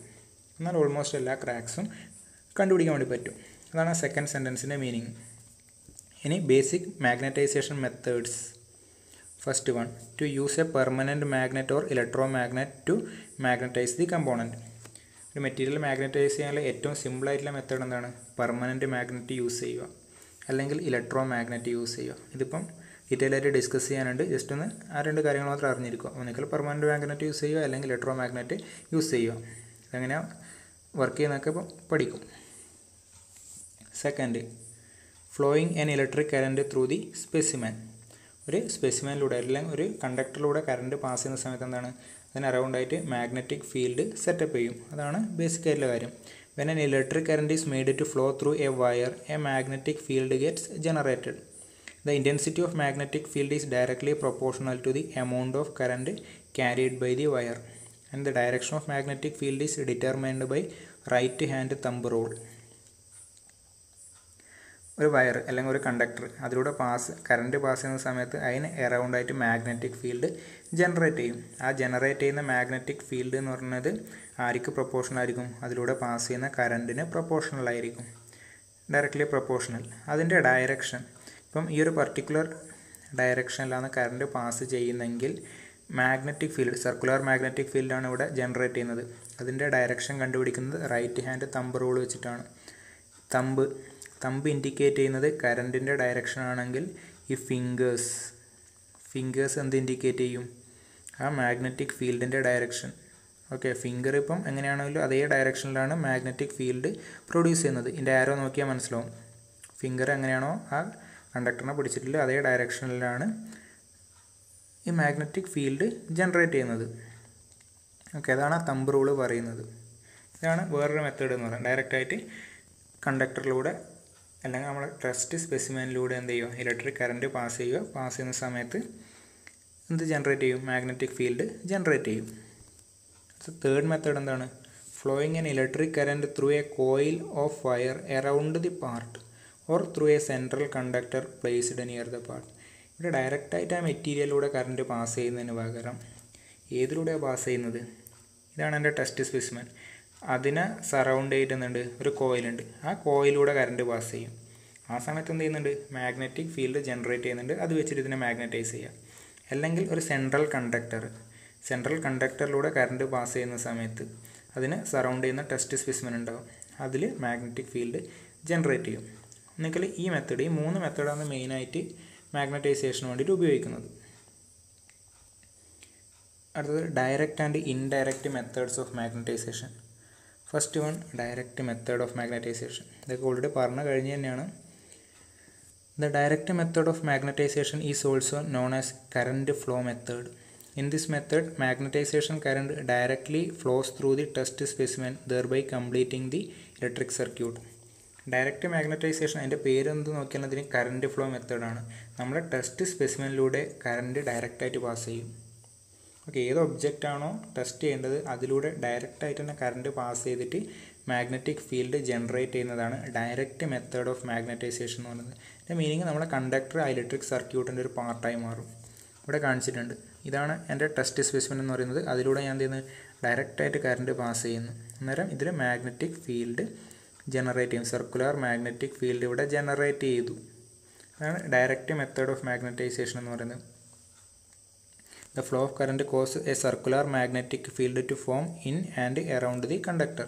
എന്നാൽ ഓൾമോസ്റ്റ് എല്ലാ ക്രാക്സും കണ്ടുപിടിക്കാൻ വേണ്ടി പറ്റും. അതാണ് സെക്കൻഡ് സെൻറ്റൻസിൻ്റെ മീനിങ്. ഇനി basic magnetisation methods. First one, to use a permanent magnet or electromagnet to magnetise the component. ഒരു മെറ്റീരിയൽ മാഗ്നറ്റൈസ് ചെയ്യാനുള്ള ഏറ്റവും സിമ്പിളായിട്ടുള്ള മെത്തേഡ് എന്താണ്? പെർമനൻറ്റ് മാഗ്നറ്റ് യൂസ് ചെയ്യുക അല്ലെങ്കിൽ ഇലക്ട്രോ മാഗ്നറ്റ് യൂസ് ചെയ്യുക. ഇതിപ്പം ഡീറ്റെയിൽ ആയിട്ട് ഡിസ്കസ് ചെയ്യാനുണ്ട്. ജസ്റ്റ് ഒന്ന് ആ രണ്ട് കാര്യങ്ങൾ മാത്രം അറിഞ്ഞിരിക്കുക. ഒന്നുകിൽ പെർമനൻറ്റ് മാഗ്നറ്റ് യൂസ് ചെയ്യുക അല്ലെങ്കിൽ ഇലക്ട്രോ മാഗ്നറ്റ് യൂസ് ചെയ്യുക. ഇതെങ്ങനെയാണ് വർക്ക് ചെയ്യുന്നതൊക്കെ ഇപ്പോൾ പഠിക്കും. Second, flowing an electric current through the specimen. ഒരു സ്പെസിമെനിലൂടെ അല്ലെങ്കിൽ ഒരു കണ്ടക്ടറിലൂടെ കറണ്ട് പാസ് ചെയ്യുന്ന സമയത്ത് എന്താണ്? അതിന് അറൗണ്ടായിട്ട് മാഗ്നറ്റിക് ഫീൽഡ് സെറ്റപ്പ് ചെയ്യും. അതാണ് ബേസിക് ആയിട്ടുള്ള കാര്യം. When an electric current is made to flow through a wire, a magnetic field gets generated. The intensity of magnetic field is directly proportional to the amount of current carried by the wire, and the direction of magnetic field is determined by right hand thumb rule. ഒരു wire അല്ലെങ്കിൽ ഒരു conductor അതിലൂടെ current pass ചെയ്യുന്ന സമയത്ത് അതിന് എറൗണ്ടായിട്ട് magnetic field generate ചെയ്യും. ആ generate ചെയ്യുന്ന മാഗ്നറ്റിക് ഫീൽഡ് എന്ന് പറയുന്നത് ആർക്ക് പ്രൊപ്പോർഷണൽ ആയിരിക്കും? അതിലൂടെ പാസ് ചെയ്യുന്ന കറണ്ടിന് പ്രൊപ്പോർഷണൽ ആയിരിക്കും, ഡയറക്റ്റ്ലി പ്രൊപ്പോർഷണൽ. അതിൻ്റെ ഡയറക്ഷൻ ഇപ്പം ഈ ഒരു പർട്ടിക്കുലർ ഡയറക്ഷനിലാണ് കറണ്ട് പാസ് ചെയ്യുന്നതെങ്കിൽ മാഗ്നറ്റിക് ഫീൽഡ്, സർക്കുലർ മാഗ്നറ്റിക് ഫീൽഡാണ് ഇവിടെ ജനറേറ്റ് ചെയ്യുന്നത്. അതിൻ്റെ ഡയറക്ഷൻ കണ്ടുപിടിക്കുന്നത് റൈറ്റ് ഹാൻഡ് തമ്പ് റൂൾ വെച്ചിട്ടാണ്. തമ്പ് ഇൻഡിക്കേറ്റ് ചെയ്യുന്നത് കറണ്ടിൻ്റെ ഡയറക്ഷൻ ആണെങ്കിൽ ഈ ഫിംഗേഴ്സ് എന്ത് ഇൻഡിക്കേറ്റ് ചെയ്യും? ആ മാഗ്നറ്റിക് ഫീൽഡിൻ്റെ ഡയറക്ഷൻ. ഓക്കെ, ഫിംഗർ ഇപ്പം എങ്ങനെയാണെങ്കിലും അതേ ഡയറക്ഷനിലാണ് മാഗ്നറ്റിക് ഫീൽഡ് പ്രൊഡ്യൂസ് ചെയ്യുന്നത്. ഇതിൻ്റെ ആരോ നോക്കിയാൽ മനസ്സിലാവും. ഫിംഗർ എങ്ങനെയാണോ ആ കണ്ടക്ടറിനെ പിടിച്ചിട്ടില്ല അതേ ഡയറക്ഷനിലാണ് ഈ മാഗ്നറ്റിക് ഫീൽഡ് ജനറേറ്റ് ചെയ്യുന്നത്. ഓക്കെ, അതാണ് ആ തമ്പ് റൂള് പറയുന്നത്. ഇതാണ് വേറൊരു മെത്തേഡ് എന്ന് പറയുന്നത്. ഡയറക്റ്റായിട്ട് കണ്ടക്ടറിലൂടെ അല്ലെങ്കിൽ നമ്മൾ ടെസ്റ്റ് സ്പെസിമെനിലൂടെ എന്ത് ചെയ്യുക? ഇലക്ട്രിക് കറൻറ്റ് പാസ് ചെയ്യുക. പാസ് ചെയ്യുന്ന സമയത്ത് എന്ത് ജനറേറ്റ് ചെയ്യും? മാഗ്നറ്റിക് ഫീൽഡ് ജനറേറ്റ് ചെയ്യും. തേർഡ് മെത്തേഡ് എന്താണ്? Flowing an electric current through A coil of wire around the part or through A central conductor placed near the part. ഇവിടെ ഡയറക്റ്റായിട്ട് ആ മെറ്റീരിയലിലൂടെ കറണ്ട് പാസ് ചെയ്യുന്നതിന് പകരം ഏതിലൂടെയാണ് പാസ് ചെയ്യുന്നത്? ഇതാണ് എൻ്റെ ടെസ്റ്റ് സ്പെസിമെൻ. അതിനെ സറൗണ്ട് ചെയ്തിട്ടുണ്ട് ഒരു കോയിലുണ്ട്. ആ കോയിലൂടെ കറണ്ട് പാസ് ചെയ്യും. ആ സമയത്ത് എന്ത് ചെയ്യുന്നുണ്ട്? മാഗ്നറ്റിക് ഫീൽഡ് ജനറേറ്റ് ചെയ്യുന്നുണ്ട്. അത് വെച്ചിട്ട് ഇതിനെ മാഗ്നറ്റൈസ് ചെയ്യുക. അല്ലെങ്കിൽ ഒരു സെൻട്രൽ കണ്ടക്ടറിലൂടെ കറണ്ട് പാസ് ചെയ്യുന്ന സമയത്ത് അതിന് സറൗണ്ട് ചെയ്യുന്ന ടെസ്റ്റ് സ്പെസിമെൻ ഉണ്ടാകും. അതിൽ മാഗ്നറ്റിക് ഫീൽഡ് ജനറേറ്റ് ചെയ്യും. ഒന്നുകിൽ ഈ മെത്തേഡ്, ഈ മൂന്ന് മെത്തേഡാണ് മെയിനായിട്ട് മാഗ്നറ്റൈസേഷന് വേണ്ടിയിട്ട് ഉപയോഗിക്കുന്നത്. അടുത്തത് direct and indirect methods of magnetisation. First one, direct method of magnetisation. ഇതൊക്കെ ഓൾറെഡി പറഞ്ഞു കഴിഞ്ഞ് തന്നെയാണ്. The direct method of magnetization is also known as current flow method. In this method, magnetization current directly flows through the test specimen, thereby completing the electric circuit. Direct magnetisation അതിൻ്റെ പേരെന്ത് നോക്കിയാൽ അതിന് current flow മെത്തേഡാണ്. നമ്മൾ test സ്പെസിമെനിലൂടെ current ഡയറക്റ്റായിട്ട് pass ചെയ്യും. Okay, ഏത് ഒബ്ജക്റ്റാണോ test ചെയ്യേണ്ടത് അതിലൂടെ ഡയറക്റ്റായിട്ട് തന്നെ കറൻറ്റ് പാസ് ചെയ്തിട്ട് മാഗ്നറ്റിക് ഫീൽഡ് ജനറേറ്റ് ചെയ്യുന്നതാണ് ഡയറക്റ്റ് മെത്തേഡ് ഓഫ് മാഗ്നറ്റൈസേഷൻ എന്ന് പറയുന്നത്. ഇതിൻ്റെ മീനിങ് നമ്മുടെ കണ്ടക്ടർ ഇലക്ട്രിക് സർക്യൂട്ടിൻ്റെ ഒരു പാർട്ടായി മാറും. ഇവിടെ കാണിച്ചിട്ടുണ്ട്. ഇതാണ് എൻ്റെ ടെസ്റ്റ് സ്പെസിമെൻ എന്ന് പറയുന്നത്. അതിലൂടെ ഞാൻ എന്ത് ചെയ്യുന്നത്? ഡയറക്റ്റായിട്ട് കറൻറ്റ് പാസ് ചെയ്യുന്നു. അന്നേരം ഇതിൽ മാഗ്നറ്റിക് ഫീൽഡ് ജനറേറ്റ് ചെയ്യും. സർക്കുലർ മാഗ്നറ്റിക് ഫീൽഡ് ഇവിടെ ജനറേറ്റ് ചെയ്തു. അതാണ് ഡയറക്റ്റ് മെത്തേഡ് ഓഫ് മാഗ്നറ്റൈസേഷൻ എന്ന് പറയുന്നത്. The flow of current cause a circular magnetic field to form in and around the conductor.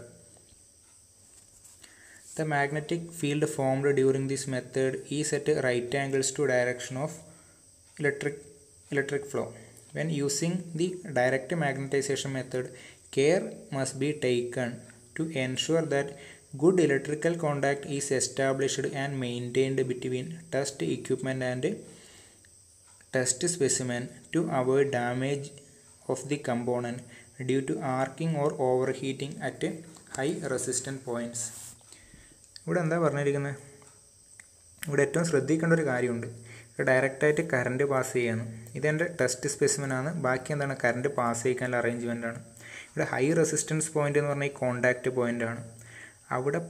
The magnetic field formed during this method is at right angles to direction of electric flow. When using the direct magnetization method, care must be taken to ensure that good electrical contact is established and maintained between test equipment and test specimen to avoid damage of the component due to arcing or overheating at high resistance points. ഇവിടെ എന്താ പറഞ്ഞിരിക്കുന്നത്? ഇവിടെ ഏറ്റവും ശ്രദ്ധിക്കേണ്ട ഒരു കാര്യമുണ്ട്. ഇവിടെ ഡയറക്റ്റായിട്ട് കറണ്ട് പാസ് ചെയ്യാണ്. ഇതെൻ്റെ ടെസ്റ്റ് സ്പെസിമെനാണ്. ബാക്കി എന്താണ്? കറണ്ട് പാസ് ചെയ്യിക്കാനുള്ള അറേഞ്ച്മെൻറ്റാണ്. ഇവിടെ ഹൈ റെസിസ്റ്റൻസ് പോയിൻ്റ് എന്ന് പറഞ്ഞാൽ ഈ കോണ്ടാക്റ്റ് പോയിൻ്റാണ്. അവിടെ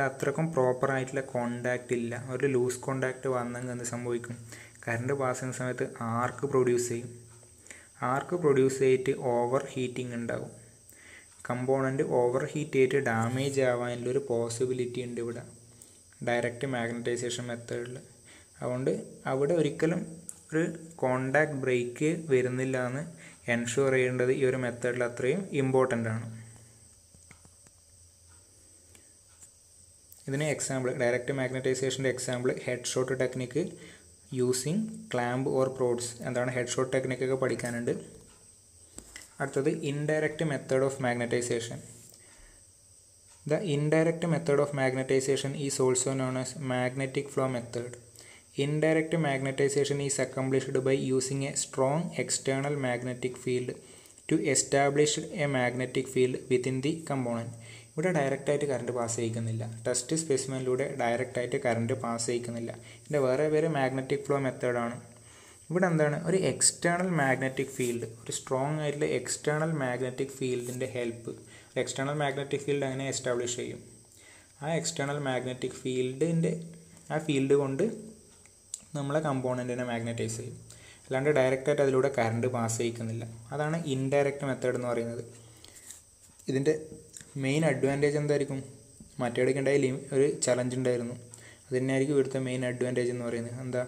അത്രക്കും പ്രോപ്പറായിട്ടുള്ള കോണ്ടാക്റ്റ് ഇല്ല. ഒരു ലൂസ് കോണ്ടാക്റ്റ് വന്നെങ്കിൽ എന്ത് സംഭവിക്കും? കറണ്ട് പാസ് ചെയ്യുന്ന സമയത്ത് ആർക്ക് പ്രൊഡ്യൂസ് ചെയ്യും. ആർക്ക് പ്രൊഡ്യൂസ് ചെയ്തിട്ട് ഓവർ ഹീറ്റിംഗ് ഉണ്ടാകും. കമ്പോണൻറ്റ് ഓവർ ഹീറ്റ് ചെയ്തിട്ട് ഡാമേജ് ആവാനുള്ളൊരു പോസിബിലിറ്റി ഉണ്ട് ഇവിടെ ഡയറക്റ്റ് മാഗ്നറ്റൈസേഷൻ മെത്തേഡിൽ. അതുകൊണ്ട് അവിടെ ഒരിക്കലും ഒരു കോണ്ടാക്ട് ബ്രേക്ക് വരുന്നില്ല എന്ന് എൻഷുർ ചെയ്യേണ്ടത് ഈ ഒരു മെത്തേഡിൽ അത്രയും ഇമ്പോർട്ടൻ്റ് ആണ്. ഇതിന് എക്സാമ്പിൾ ഡയറക്റ്റ് മാഗ്നറ്റൈസേഷൻ്റെ example head shot technique using clamp or prods. എന്താണ് ഹെഡ് ഷോട്ട് ടെക്നിക്കൊക്കെ പഠിക്കാനുണ്ട്. അടുത്തത് indirect method of magnetization. The indirect method of magnetization is also known as magnetic flow method. Indirect magnetization is accomplished by using a strong external magnetic field to establish a magnetic field within the component. ഇവിടെ ഡയറക്റ്റായിട്ട് current pass ചെയ്യിക്കുന്നില്ല. Test സ്പെസിമെനിലൂടെ ഡയറക്റ്റായിട്ട് current pass ചെയ്യിക്കുന്നില്ല. ഇതിൻ്റെ വേറെ പേര് magnetic flow മെത്തേഡാണ്. ഇവിടെ എന്താണ് ഒരു എക്സ്റ്റേണൽ മാഗ്നറ്റിക് ഫീൽഡ്, ഒരു സ്ട്രോങ് ആയിട്ടുള്ള എക്സ്റ്റേണൽ മാഗ്നറ്റിക് ഫീൽഡിൻ്റെ ഹെൽപ്പ്. ഒരു എക്സ്റ്റേണൽ മാഗ്നറ്റിക് ഫീൽഡ് അങ്ങനെ എസ്റ്റാബ്ലിഷ് ചെയ്യും. ആ എക്സ്റ്റേണൽ മാഗ്നറ്റിക് ഫീൽഡിൻ്റെ ആ ഫീൽഡ് കൊണ്ട് നമ്മളെ കമ്പോണൻറ്റിനെ മാഗ്നറ്റൈസ് ചെയ്യും. അല്ലാണ്ട് ഡയറക്റ്റായിട്ട് അതിലൂടെ കറണ്ട് പാസ് ചെയ്യിക്കുന്നില്ല. അതാണ് ഇൻഡയറക്റ്റ് മെത്തേഡ് എന്ന് പറയുന്നത്. ഇതിൻ്റെ മെയിൻ അഡ്വാൻറ്റേജ് എന്തായിരിക്കും? മറ്റേടേക്ക് ഉണ്ടായാലും ഒരു ചലഞ്ച് ഉണ്ടായിരുന്നു. അത് തന്നെയായിരിക്കും ഇവിടുത്തെ മെയിൻ അഡ്വാൻറ്റേജ് എന്ന് പറയുന്നത്. എന്താ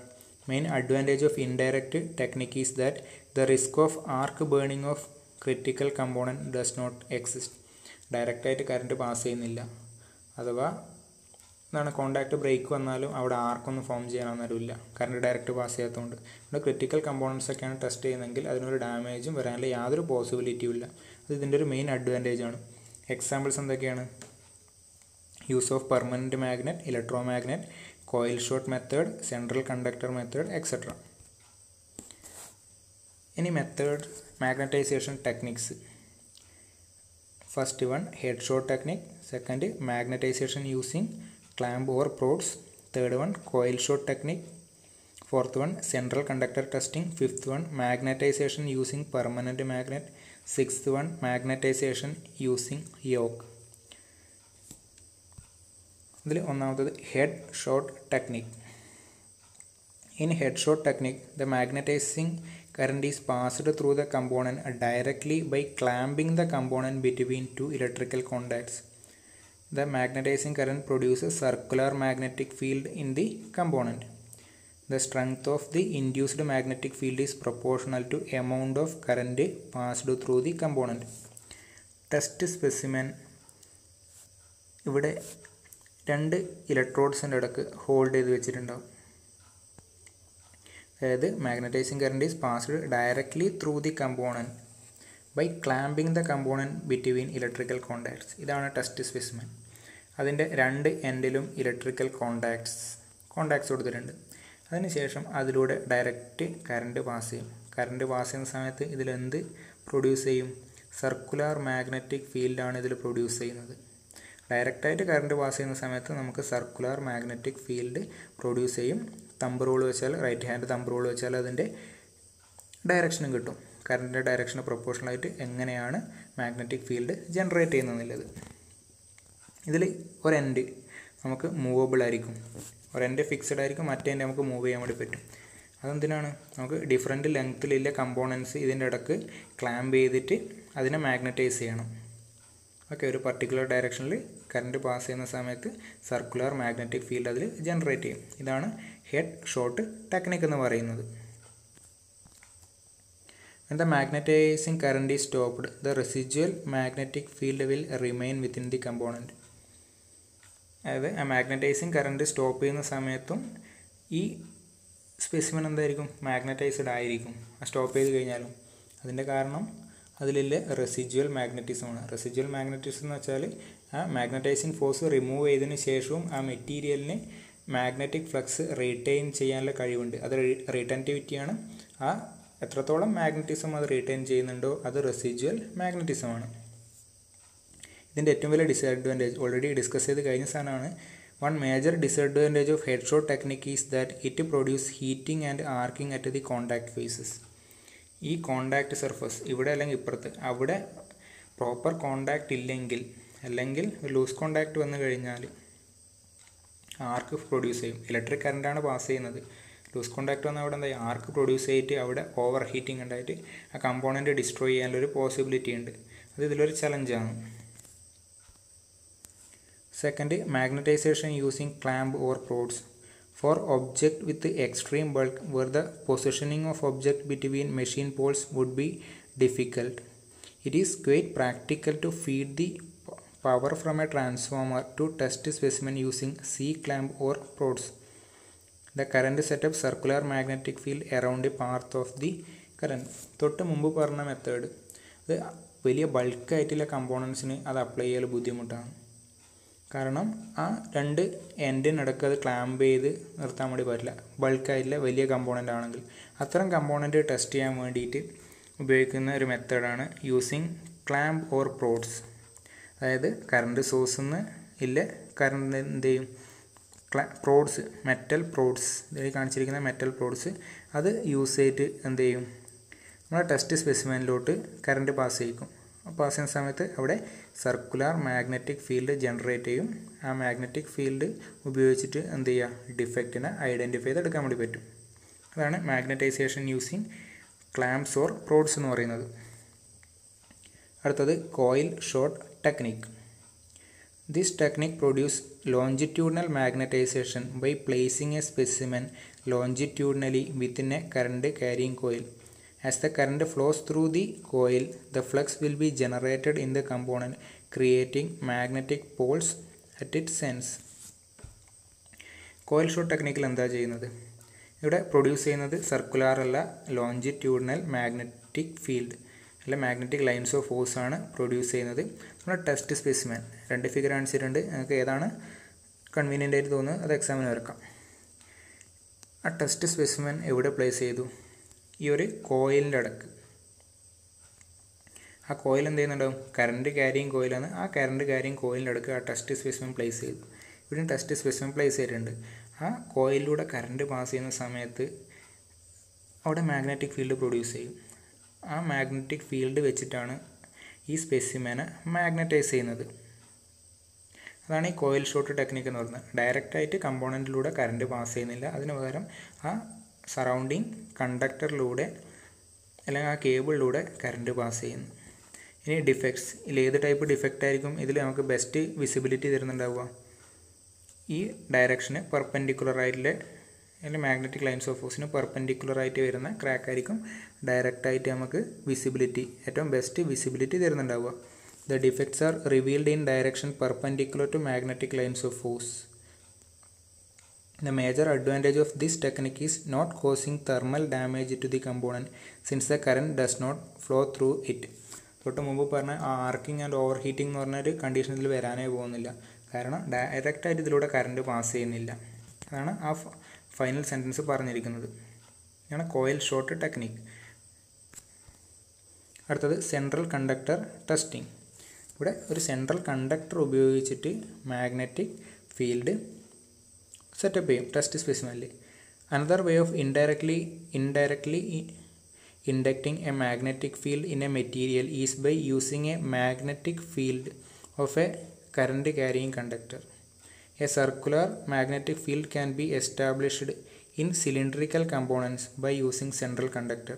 main advantage of indirect technique is that the risk of arc burning of critical component does not exist. ഡയറക്റ്റായിട്ട് കറണ്ട് പാസ് ചെയ്യുന്നില്ല. അഥവാ എന്താണ് കോണ്ടാക്ട് ബ്രേക്ക് വന്നാലും അവിടെ ആർക്കൊന്നും ഫോം ചെയ്യാനൊന്നുമില്ല, കറണ്ട് ഡയറക്റ്റ് പാസ് ചെയ്യാത്തതുകൊണ്ട്. ഇവിടെ ക്രിട്ടിക്കൽ കമ്പോണൻസ് ഒക്കെയാണ് ടെസ്റ്റ് ചെയ്യുന്നതെങ്കിൽ അതിനൊരു ഡാമേജും വരാനുള്ള യാതൊരു പോസിബിലിറ്റിയും ഇല്ല. അത് ഇതിൻ്റെ ഒരു മെയിൻ അഡ്വാൻറ്റേജ് ആണ്. എക്സാമ്പിൾസ് എന്തൊക്കെയാണ്? Use of permanent magnet, electro magnet, coil shot method, central conductor method etcetera. ഇനി method magnetization techniques. First one head shot technique, second magnetization using clamp or prods, third one coil shot technique, fourth one central conductor testing, fifth one magnetization using permanent magnet, sixth one magnetization using yoke. ഇതിൽ ഒന്നാമത്തത് head shot technique. In head shot technique, the magnetizing current is passed through the component directly by clamping the component between two electrical contacts. The magnetizing current produces circular magnetic field in the component. The strength of the induced magnetic field is proportional to amount of current passed through the component. Test specimen ഇവിടെ രണ്ട് ഇലക്ട്രോഡ്സിൻ്റെ ഇടയ്ക്ക് hold ചെയ്ത് വെച്ചിട്ടുണ്ടാവും. അതായത് magnetising current is passed directly through the component by clamping the component between electrical contacts. ഇതാണ് test specimen. അതിൻ്റെ രണ്ട് എൻഡിലും ഇലക്ട്രിക്കൽ കോണ്ടാക്ട്സ് കൊടുത്തിട്ടുണ്ട്. അതിനുശേഷം അതിലൂടെ ഡയറക്റ്റ് കറണ്ട് പാസ് ചെയ്യും. കറണ്ട് പാസ് ചെയ്യുന്ന സമയത്ത് ഇതിലെന്ത് പ്രൊഡ്യൂസ് ചെയ്യും? സർക്കുലർ മാഗ്നറ്റിക് ഫീൽഡാണ് ഇതിൽ പ്രൊഡ്യൂസ് ചെയ്യുന്നത്. ഡയറക്റ്റായിട്ട് കറണ്ട് പാസ് ചെയ്യുന്ന സമയത്ത് നമുക്ക് സർക്കുലർ മാഗ്നറ്റിക് ഫീൽഡ് പ്രൊഡ്യൂസ് ചെയ്യും. തമ്പ് റൂൾ വെച്ചാൽ, റൈറ്റ് ഹാൻഡ് തമ്പ് റൂൾ വെച്ചാൽ അതിൻ്റെ ഡയറക്ഷനും കിട്ടും. കറണ്ടിൻ്റെ ഡയറക്ഷന് പ്രൊപ്പോർഷണലായിട്ട് എങ്ങനെയാണ് മാഗ്നറ്റിക് ഫീൽഡ് ജനറേറ്റ് ചെയ്യുന്നതെന്നുള്ളത്. ഇതിൽ ഒരെൻഡ് നമുക്ക് മൂവബിൾ ആയിരിക്കും, ഒരെൻഡ് ഫിക്സഡ് ആയിരിക്കും, മറ്റേ എൻഡ് നമുക്ക് മൂവ് ചെയ്യാൻ വേണ്ടി പറ്റും. അതെന്തിനാണ്? നമുക്ക് ഡിഫറെൻറ്റ് ലെങ്ത്തിലുള്ള കമ്പോണൻസ് ഇതിൻ്റെ ഇടയ്ക്ക് ക്ലാമ്പ് ചെയ്തിട്ട് അതിനെ മാഗ്നറ്റൈസ് ചെയ്യണം. ഓക്കെ, ഒരു പർട്ടിക്കുലർ ഡയറക്ഷനിൽ കറണ്ട് പാസ് ചെയ്യുന്ന സമയത്ത് സർക്കുലർ മാഗ്നറ്റിക് ഫീൽഡ് അതിൽ ജനറേറ്റ് ചെയ്യും. ഇതാണ് ഹെഡ് ഷോട്ട് ടെക്നിക് എന്ന് പറയുന്നത്. When the magnetizing current is stopped, the residual magnetic field will remain within the component. അതായത് ആ മാഗ്നറ്റൈസിങ് കറണ്ട് സ്റ്റോപ്പ് ചെയ്യുന്ന സമയത്തും ഈ സ്പെസിമെൻ എന്തായിരിക്കും? മാഗ്നറ്റൈസ്ഡ് ആയിരിക്കും. ആ സ്റ്റോപ്പ് ചെയ്ത് കഴിഞ്ഞാലും. അതിൻ്റെ കാരണം അതിലുള്ള റെസിജ്വൽ മാഗ്നറ്റിസമാണ്. റെസിജ്വൽ മാഗ്നറ്റിസം എന്ന് വെച്ചാൽ ആ മാഗ്നറ്റൈസിങ് ഫോഴ്സ് റിമൂവ് ചെയ്തതിന് ശേഷവും ആ മെറ്റീരിയലിന് മാഗ്നറ്റിക് ഫ്ലക്സ് റീറ്റെയിൻ ചെയ്യാനുള്ള കഴിവുണ്ട്. അത് റിട്ടൻറ്റിവിറ്റിയാണ്. ആ എത്രത്തോളം മാഗ്നറ്റിസം അത് റീറ്റെയിൻ ചെയ്യുന്നുണ്ടോ അത് റെസിജ്വൽ മാഗ്നറ്റിസമാണ്. ഇതിൻ്റെ ഏറ്റവും വലിയ ഡിസഡ്വാൻറ്റേജ് ഓൾറെഡി ഡിസ്കസ് ചെയ്ത് കഴിഞ്ഞ സാധനമാണ്. One major disadvantage of head shot technique is that it produce heating and arcing at the contact faces. ഈ കോണ്ടാക്ട് സർഫസ് ഇവിടെ അല്ലെങ്കിൽ ഇപ്പുറത്ത് അവിടെ പ്രോപ്പർ കോണ്ടാക്ട് ഇല്ലെങ്കിൽ, അല്ലെങ്കിൽ ലൂസ് കോണ്ടാക്ട് വന്നു കഴിഞ്ഞാൽ ആർക്ക് പ്രൊഡ്യൂസ് ചെയ്യും. ഇലക്ട്രിക് കറണ്ടാണ് പാസ് ചെയ്യുന്നത്. ലൂസ് കോണ്ടാക്ട് വന്നാൽ അവിടെ എന്താ ആർക്ക് പ്രൊഡ്യൂസ് ചെയ്തിട്ട് അവിടെ ഓവർ ഹീറ്റിംഗ് ഉണ്ടായിട്ട് ആ കമ്പോണൻറ്റ് ഡിസ്ട്രോയ് ചെയ്യാനുള്ളൊരു പോസിബിലിറ്റി ഉണ്ട്. അത് ഇതിലൊരു ചലഞ്ചാണ്. Second, magnetization using clamp or prods. For object with extreme bulk where the positioning of object between machine poles would be difficult, it is quite practical to feed the power from a transformer to test specimen using C-clamp or prods. The current set up circular magnetic field around a path of the current. തൊട്ട് മുമ്പ് പറഞ്ഞ method അത് വലിയ ബൾക്കായിട്ടുള്ള കമ്പോണൻസിന് അത് apply ചെയ്യൽ ബുദ്ധിമുട്ടാണ്. കാരണം ആ രണ്ട് എൻഡിനിടയ്ക്ക് അത് ക്ലാമ്പ് ചെയ്ത് നിർത്താൻ വേണ്ടി പറ്റില്ല, ബൾക്കായിട്ടുള്ള വലിയ കമ്പോണൻ്റ് ആണെങ്കിൽ. അത്തരം കമ്പോണൻ്റ് ടെസ്റ്റ് ചെയ്യാൻ വേണ്ടിയിട്ട് ഉപയോഗിക്കുന്ന ഒരു മെത്തേഡാണ് യൂസിങ് ക്ലാമ്പ് ഓർ പ്രോഡ്സ്. അതായത് കറണ്ട് സോഴ്സിൽ നിന്ന് ഇല്ല കറണ്ട് എന്ത് ചെയ്യും, പ്രോഡ്സ്, മെറ്റൽ പ്രോഡ്സ്, ഇതിൽ കാണിച്ചിരിക്കുന്ന മെറ്റൽ പ്രോഡ്സ് അത് യൂസ് ചെയ്തിട്ട് എന്ത് ചെയ്യും, നമ്മുടെ ടെസ്റ്റ് സ്പെസിമെനിലോട്ട് കറണ്ട് പാസ് ചെയ്യിക്കും. പാസ് ചെയ്യുന്ന സമയത്ത് അവിടെ സർക്കുലർ മാഗ്നറ്റിക് ഫീൽഡ് ജനറേറ്റ് ചെയ്യും. ആ മാഗ്നറ്റിക് ഫീൽഡ് ഉപയോഗിച്ചിട്ട് എന്ത് ചെയ്യുക, ഡിഫക്റ്റിനെ ഐഡൻറ്റിഫൈ ചെയ്തെടുക്കാൻ വേണ്ടി പറ്റും. അതാണ് magnetization using clamps or prods എന്ന് പറയുന്നത്. അടുത്തത് coil shot technique. This technique produce longitudinal magnetization by placing a specimen longitudinally within a current carrying coil. As the current flows through the coil, the flux will be generated in the component, creating magnetic poles at its ends. Coil shot ടെക്നിക്കിൽ എന്താ ചെയ്യുന്നത്, ഇവിടെ produce ചെയ്യുന്നത് circular അല്ല longitudinal magnetic field അല്ല magnetic lines of force ആണ് produce ചെയ്യുന്നത്. നമ്മുടെ ടെസ്റ്റ് സ്പെസിമെൻ രണ്ട് ഫിഗർ കാണിച്ചിട്ടുണ്ട്, നിങ്ങൾക്ക് ഏതാണ് കൺവീനിയൻ്റ് ആയിട്ട് തോന്നുന്നത് അത് എക്സാമിന് വരക്കാം. ആ ടെസ്റ്റ് സ്പെസിമെൻ എവിടെ പ്ലേസ് ചെയ്തു, ഈ ഒരു കോയിലിൻ്റെ അടുക്ക്. ആ കോയിൽ എന്ത് ചെയ്യുന്നുണ്ടാവും, കറണ്ട് ക്യാരിയിങ് കോയിലാണ്. ആ കറണ്ട് ക്യാരിയിങ് കോയിലിൻ്റെ അടുക്ക് ആ ടെസ്റ്റ് സ്പെസിമെൻ പ്ലേസ് ചെയ്തു. ഇവിടെ ടെസ്റ്റ് സ്പെസിമെൻ പ്ലേസ് ചെയ്തിട്ടുണ്ട്. ആ കോയിലിലൂടെ കറണ്ട് പാസ് ചെയ്യുന്ന സമയത്ത് അവിടെ മാഗ്നറ്റിക് ഫീൽഡ് പ്രൊഡ്യൂസ് ചെയ്യും. ആ മാഗ്നറ്റിക് ഫീൽഡ് വെച്ചിട്ടാണ് ഈ സ്പെസിമെനെ മാഗ്നറ്റൈസ് ചെയ്യുന്നത്. അതാണ് ഈ കോയിൽ ഷോർട്ട് ടെക്നിക്ക് എന്ന് പറയുന്നത്. ഡയറക്റ്റായിട്ട് കമ്പോണൻറ്റിലൂടെ കറണ്ട് പാസ് ചെയ്യുന്നില്ല, അതിന് പകരം ആ സറൗണ്ടിങ് കണ്ടക്ടറിലൂടെ അല്ലെങ്കിൽ ആ കേബിളിലൂടെ കറണ്ട് പാസ് ചെയ്യുന്നു. ഇനി ഡിഫക്ട്സ്, ഇതിൽ ഏത് ടൈപ്പ് ഡിഫക്റ്റ് ആയിരിക്കും ഇതിൽ നമുക്ക് ബെസ്റ്റ് വിസിബിലിറ്റി തരുന്നുണ്ടാവുക, ഈ ഡയറക്ഷന് പെർപെൻഡിക്കുലർ ആയിട്ടുള്ള അല്ലെങ്കിൽ മാഗ്നറ്റിക് ലൈൻസ് ഓഫ് ഫോഴ്സിന് പെർപെൻഡിക്കുലറായിട്ട് വരുന്ന ക്രാക്ക് ആയിരിക്കും ഡയറക്റ്റായിട്ട് നമുക്ക് വിസിബിലിറ്റി, ഏറ്റവും ബെസ്റ്റ് വിസിബിലിറ്റി തരുന്നുണ്ടാവുക. The defects are revealed in direction perpendicular to magnetic lines of force. The major advantage of this technique is not causing thermal damage to the component since the current does not flow through it. തൊട്ട് മുമ്പ് പറഞ്ഞ arching and over heating എന്ന് പറഞ്ഞൊരു കണ്ടീഷനിൽ വരാനേ പോകുന്നില്ല, കാരണം ഡയറക്റ്റായിട്ട് ഇതിലൂടെ കറണ്ട് പാസ് ചെയ്യുന്നില്ല. അതാണ് ആ ഫൈനൽ സെൻറ്റൻസ് പറഞ്ഞിരിക്കുന്നത്. ഇതാണ് കോയിൽ ഷോർട്ട് ടെക്നിക്ക്. അടുത്തത് സെൻട്രൽ കണ്ടക്ടർ ടെസ്റ്റിംഗ്. ഇവിടെ ഒരു സെൻട്രൽ കണ്ടക്ടർ ഉപയോഗിച്ചിട്ട് മാഗ്നറ്റിക് ഫീൽഡ് സെറ്റപ്പ് ചെയ്യും ടെസ്റ്റ് സ്പെസിമെനിൽ. Another way of indirectly inducting a magnetic field in a material is by using a magnetic field of a current carrying conductor. A circular magnetic field can be established in cylindrical components by using central conductor.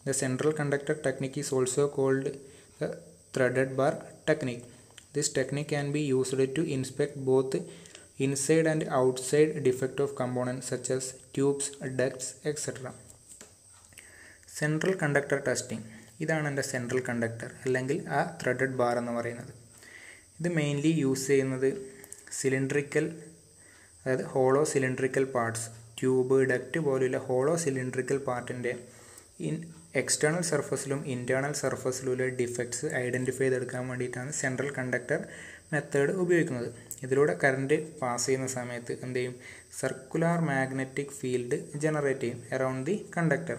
The central conductor technique is also called the threaded bar technique. This technique can be used to inspect both inside and outside defect of components such as tubes, ducts, etc. Central conductor testing, ഇതാണ് എൻ്റെ central conductor അല്ലെങ്കിൽ ആ threaded bar എന്ന് പറയുന്നത്. ഇത് mainly use ചെയ്യുന്നത് cylindrical, അതായത് hollow cylindrical parts, tube, duct പോലുള്ള ഹോളോ സിലിണ്ടറിക്കൽ പാർട്ടിൻ്റെ എക്സ്റ്റേണൽ സർഫസിലും ഇൻറ്റേർണൽ സർഫസിലുള്ള ഡിഫക്ട്സ് ഐഡൻറ്റിഫൈ ചെയ്തെടുക്കാൻ വേണ്ടിയിട്ടാണ് സെൻട്രൽ കണ്ടക്ടർ മെത്തേഡ് ഉപയോഗിക്കുന്നത്. ഇതിലൂടെ കറണ്ട് പാസ് ചെയ്യുന്ന സമയത്ത് എന്ത് ചെയ്യും, സർക്കുലർ മാഗ്നറ്റിക് ഫീൽഡ് ജനറേറ്റ് ചെയ്യും അറൗണ്ട് ദി കണ്ടക്ടർ.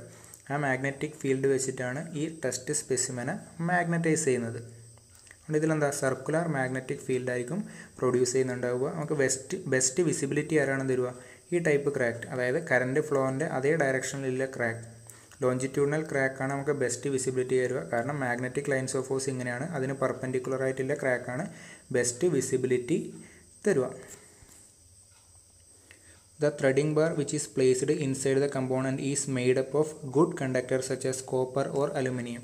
ആ മാഗ്നറ്റിക് ഫീൽഡ് വെച്ചിട്ടാണ് ഈ ടെസ്റ്റ് സ്പെസിമെനെ മാഗ്നറ്റൈസ് ചെയ്യുന്നത്. അതുകൊണ്ട് ഇതിലെന്താ സർക്കുലർ മാഗ്നറ്റിക് ഫീൽഡ് ആയിരിക്കും പ്രൊഡ്യൂസ് ചെയ്യുന്നുണ്ടാവുക. നമുക്ക് ബെസ്റ്റ് വിസിബിലിറ്റി ആരാണ് തരിക, ഈ ടൈപ്പ് ക്രാക്ക്, അതായത് കറണ്ട് ഫ്ലോൻ്റെ അതേ ഡയറക്ഷനിലുള്ള ക്രാക്ക്, ലോഞ്ചിറ്റ്യൂഡിനൽ ക്രാക്കാണ് നമുക്ക് ബെസ്റ്റ് വിസിബിലിറ്റി തരിക. കാരണം മാഗ്നറ്റിക് ലൈൻസ് ഓഫ് ഫോഴ്സ് ഇങ്ങനെയാണ്, അതിന് പെർപെൻഡിക്കുലർ ആയിട്ടുള്ള ക്രാക്കാണ് ബെസ്റ്റ് വിസിബിലിറ്റി തരുക. The threading bar which is placed inside the component is made up of good conductors such as copper or aluminum.